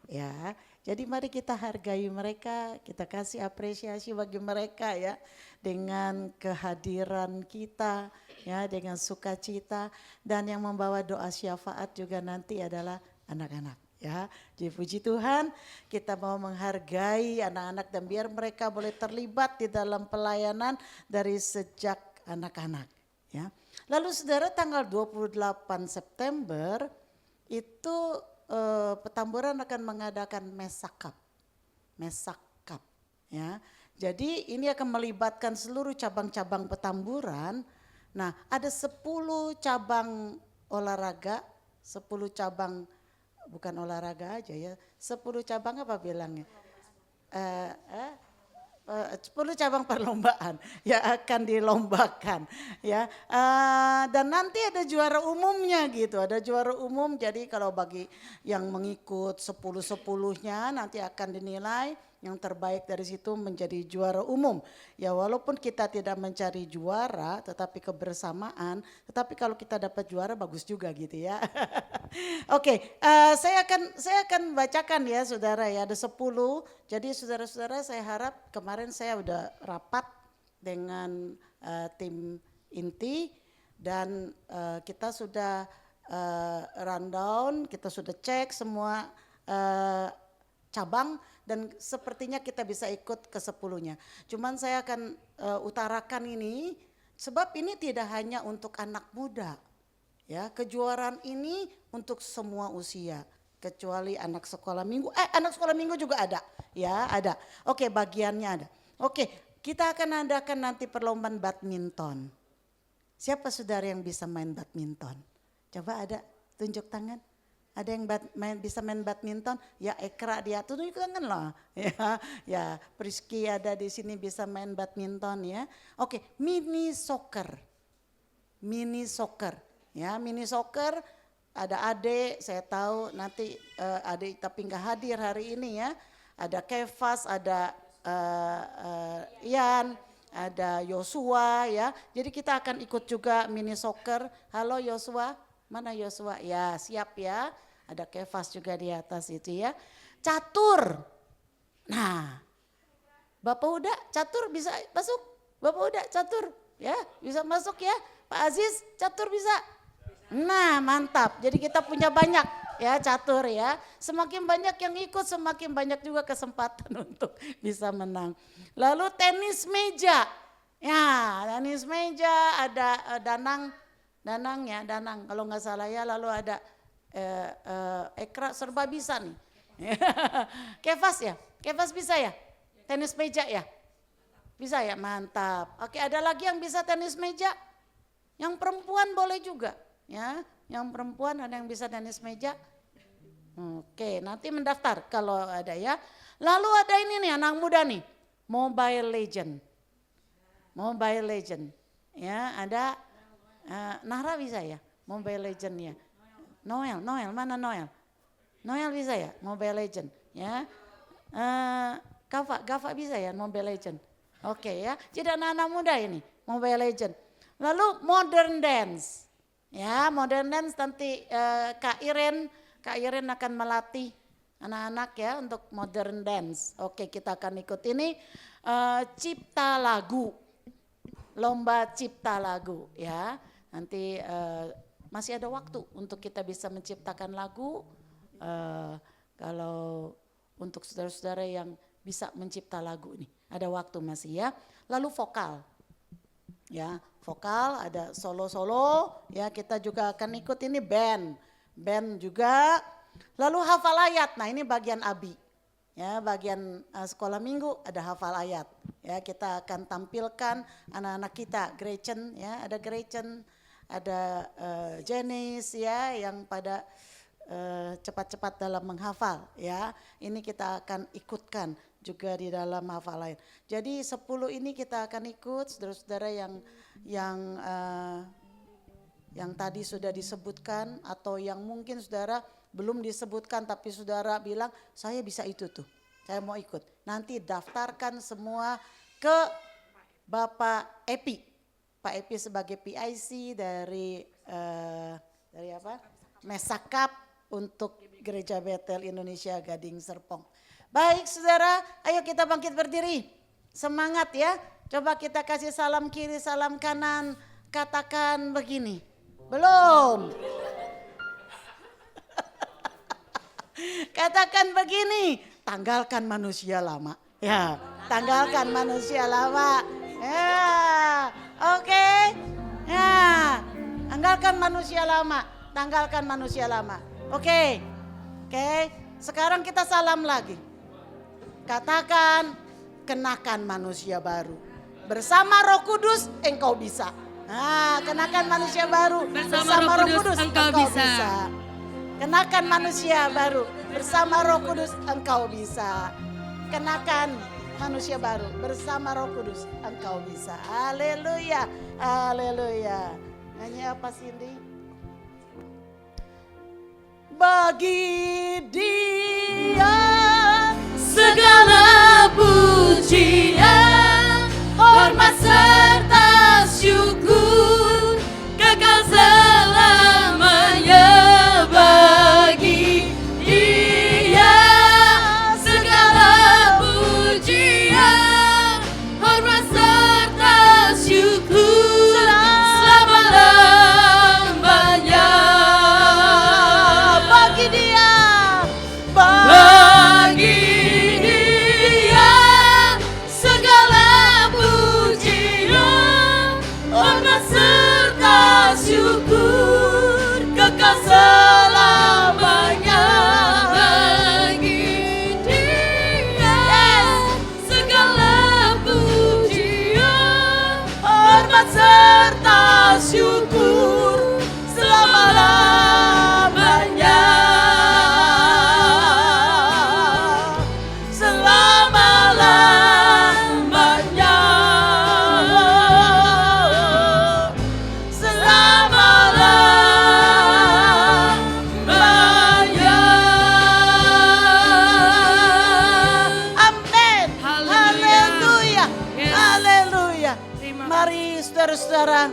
Speaker 4: Ya, jadi mari kita hargai mereka, kita kasih apresiasi bagi mereka ya, dengan kehadiran kita, ya, dengan sukacita, dan yang membawa doa syafaat juga nanti adalah anak-anak. Ya, jadi puji Tuhan, kita mau menghargai anak-anak dan biar mereka boleh terlibat di dalam pelayanan dari sejak anak-anak. Ya. Lalu saudara tanggal 28 September itu Petamburan akan mengadakan Mesakap. Mesakap ya. Jadi ini akan melibatkan seluruh cabang-cabang Petamburan. Nah, ada 10 cabang olahraga, 10 cabang bukan olahraga aja ya. 10 cabang apa bilangnya? 10 cabang perlombaan yang akan dilombakan ya. Dan nanti ada juara umumnya gitu, ada juara umum. Jadi kalau bagi yang mengikut 10-10-nya nanti akan dinilai yang terbaik dari situ menjadi juara umum. Ya walaupun kita tidak mencari juara tetapi kebersamaan, tetapi kalau kita dapat juara bagus juga gitu ya. Oke, saya akan bacakan ya saudara ya, ada 10. Jadi saudara-saudara saya harap kemarin saya udah rapat dengan tim inti dan kita sudah rundown, kita sudah cek semua cabang dan sepertinya kita bisa ikut ke 10-nya. Cuman saya akan utarakan ini sebab ini tidak hanya untuk anak muda. Ya, kejuaraan ini untuk semua usia kecuali anak sekolah minggu. Anak sekolah minggu juga ada. Ya, ada. Oke, bagiannya ada. Oke, kita akan adakan nanti perlombaan badminton. Siapa saudara yang bisa main badminton? Coba ada tunjuk tangan. Ada yang bisa main badminton? Ya Ekra dia tunjuk tangan lah. Ya Priski ada di sini bisa main badminton ya. Oke, mini soccer. Mini soccer. Ya, mini soccer ada Ade, saya tahu nanti Ade tapi nggak hadir hari ini ya. Ada Kefas, ada Ian, ada Yosua ya. Jadi kita akan ikut juga mini soccer. Halo Yosua, mana Yosua? Ya siap ya. Ada Kefas juga di atas itu ya. Catur. Nah, Bapak Uda catur bisa masuk? Bapak Uda catur ya bisa masuk ya. Pak Aziz catur bisa? Nah mantap, jadi kita punya banyak ya catur ya. Semakin banyak yang ikut semakin banyak juga kesempatan untuk bisa menang. Lalu tenis meja, ya tenis meja ada Danang ya, Danang kalau nggak salah ya. Lalu ada Ekra serba bisa nih. Kefas ya, Kefas bisa ya, tenis meja ya, bisa ya mantap. Oke ada lagi yang bisa tenis meja, yang perempuan boleh juga. Ya, yang perempuan ada yang bisa tenis meja. Oke, nanti mendaftar kalau ada ya. Lalu ada ini nih anak muda nih, Mobile Legend. Mobile Legend. Ya, ada Nahra bisa ya, Mobile Legend ya. Noel mana Noel? Noel bisa ya, Mobile Legend ya. Gafa bisa ya, Mobile Legend. Oke ya, jadi anak-anak muda ini, Mobile Legend. Lalu modern dance. Ya, modern dance nanti Kak Iren akan melatih anak-anak ya untuk modern dance. Oke, kita akan ikut ini cipta lagu. Lomba cipta lagu ya. Nanti masih ada waktu untuk kita bisa menciptakan lagu. Kalau untuk saudara-saudara yang bisa mencipta lagu nih, ada waktu masih ya. Lalu vokal. Ya, vokal ada solo-solo ya, kita juga akan ikut ini band juga. Lalu hafal ayat, nah ini bagian Abi ya, bagian sekolah minggu ada hafal ayat ya. Kita akan tampilkan anak-anak kita, Gretchen ya, ada Gretchen, ada Janice ya yang pada cepat-cepat dalam menghafal ya. Ini kita akan ikutkan juga di dalam hafalan. Jadi 10 ini kita akan ikut saudara-saudara yang tadi sudah disebutkan atau yang mungkin saudara belum disebutkan tapi saudara bilang saya bisa itu tuh, saya mau ikut. Nanti daftarkan semua ke Bapak Epi. Pak Epi sebagai PIC dari apa? Mesakap untuk Gereja Betel Indonesia Gading Serpong. Baik saudara, ayo kita bangkit berdiri. Semangat ya. Coba kita kasih salam kiri, salam kanan. Katakan begini. Belum. Katakan begini. Tanggalkan manusia lama. Ya, tanggalkan manusia lama. Ya, oke. Ya, tanggalkan manusia lama. Tanggalkan manusia lama. Oke. Sekarang kita salam lagi. Katakan, kenakan manusia baru. Bersama Roh Kudus engkau bisa. Kenakan manusia baru. Bersama Roh Kudus engkau bisa. Kenakan manusia baru. Bersama Roh Kudus engkau bisa. Kenakan manusia baru. Bersama Roh Kudus engkau bisa. Haleluya, haleluya. Nyanyi apa Cindy? Bagi Dia
Speaker 1: Segala pujian, hormat serta syukur, kekal selamanya bagi Dia. Segala pujian, hormat serta syukur, selama-lamanya
Speaker 4: bagi Dia.
Speaker 1: bagi Dia. Segala pujian, hormat serta syukur, kekal selamanya bagi Dia. Segala pujian, hormat serta syukur, selama-lamanya. Selama-lamanya. Selama-lamanya.
Speaker 4: Amin.
Speaker 1: Haleluya.
Speaker 4: Haleluya.
Speaker 1: Yes.
Speaker 4: Haleluya.
Speaker 1: Terima
Speaker 4: Mari saudara-saudara,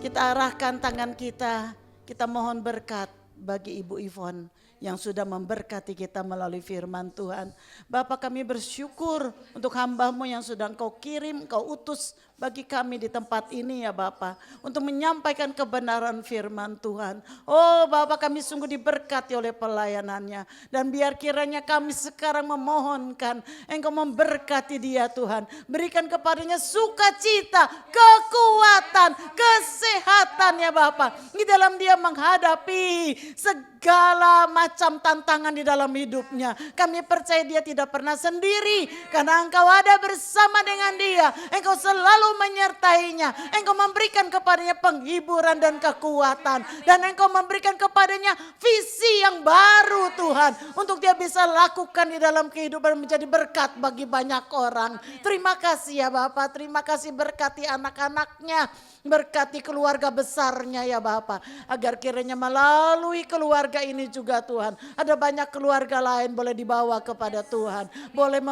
Speaker 4: kita arahkan tangan kita mohon berkat bagi Ibu Ivon yang sudah memberkati kita melalui firman Tuhan. Bapa, kami bersyukur untuk hamba-Mu yang sudah Engkau kirim, Engkau utus bagi kami di tempat ini ya Bapa, untuk menyampaikan kebenaran firman Tuhan. Oh Bapa, kami sungguh diberkati oleh pelayanannya, dan biar kiranya kami sekarang memohonkan Engkau memberkati dia Tuhan, berikan kepadanya sukacita, kekuatan, kesehatan ya Bapa, di dalam dia menghadapi segala macam tantangan di dalam hidupnya. Kami percaya dia tidak pernah sendiri, karena Engkau ada bersama dengan dia. Engkau selalu menyertainya. Engkau memberikan kepadanya penghiburan dan kekuatan, dan Engkau memberikan kepadanya visi yang baru Tuhan, untuk dia bisa lakukan di dalam kehidupan menjadi berkat bagi banyak orang. Terima kasih ya Bapak, terima kasih, berkati anak-anaknya, berkati keluarga besarnya ya Bapak, agar kiranya melalui keluarga ini juga Tuhan, ada banyak keluarga lain boleh dibawa kepada Tuhan, boleh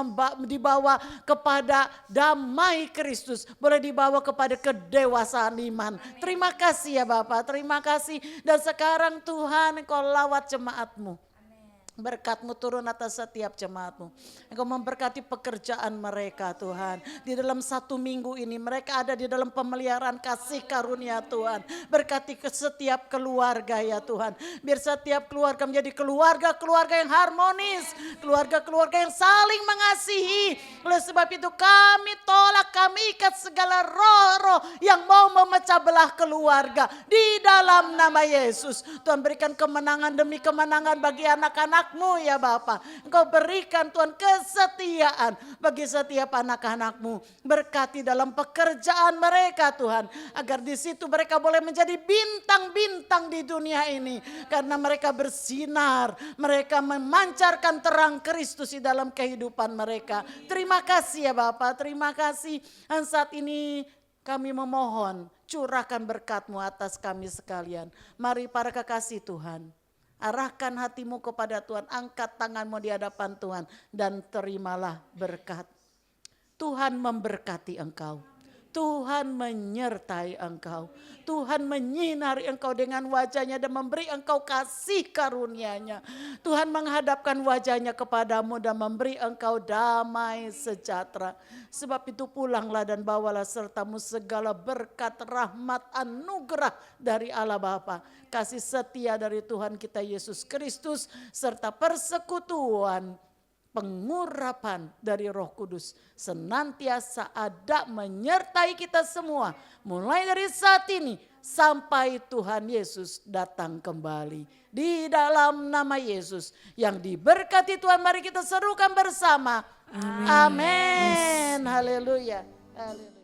Speaker 4: dibawa kepada damai Kristus, boleh dibawa kepada kedewasaan iman. Terima kasih ya Bapak, terima kasih. Dan sekarang Tuhan, Engkau lawat jemaat-Mu. Berkat-Mu turun atas setiap jemaat-Mu. Engkau memberkati pekerjaan mereka Tuhan. Di dalam 1 minggu ini mereka ada di dalam pemeliharaan kasih karunia Tuhan. Berkati ke setiap keluarga ya Tuhan. Biar setiap keluarga menjadi keluarga-keluarga yang harmonis. Keluarga-keluarga yang saling mengasihi. Oleh sebab itu kami tolak, kami ikat segala roh-roh yang mau memecah belah keluarga. Di dalam nama Yesus. Tuhan, berikan kemenangan demi kemenangan bagi anak-anak-Mu ya Bapa. Engkau berikan Tuhan kesetiaan bagi setiap anak-anak-Mu. Berkati dalam pekerjaan mereka Tuhan, agar di situ mereka boleh menjadi bintang-bintang di dunia ini, karena mereka bersinar, mereka memancarkan terang Kristus di dalam kehidupan mereka. Terima kasih ya Bapa, terima kasih. Dan saat ini kami memohon, curahkan berkat-Mu atas kami sekalian. Mari para kekasih Tuhan, arahkan hatimu kepada Tuhan, angkat tanganmu di hadapan Tuhan, dan terimalah berkat. Tuhan memberkati engkau, Tuhan menyertai engkau, Tuhan menyinari engkau dengan wajahnya dan memberi engkau kasih karunia-Nya. Tuhan menghadapkan wajahnya kepadamu dan memberi engkau damai sejahtera. Sebab itu pulanglah dan bawalah sertamu segala berkat, rahmat, anugerah dari Allah Bapa, kasih setia dari Tuhan kita Yesus Kristus, serta persekutuan, pengurapan dari Roh Kudus senantiasa ada menyertai kita semua, mulai dari saat ini sampai Tuhan Yesus datang kembali. Di dalam nama Yesus yang diberkati Tuhan, mari kita serukan bersama. Amin. Haleluya. Haleluya.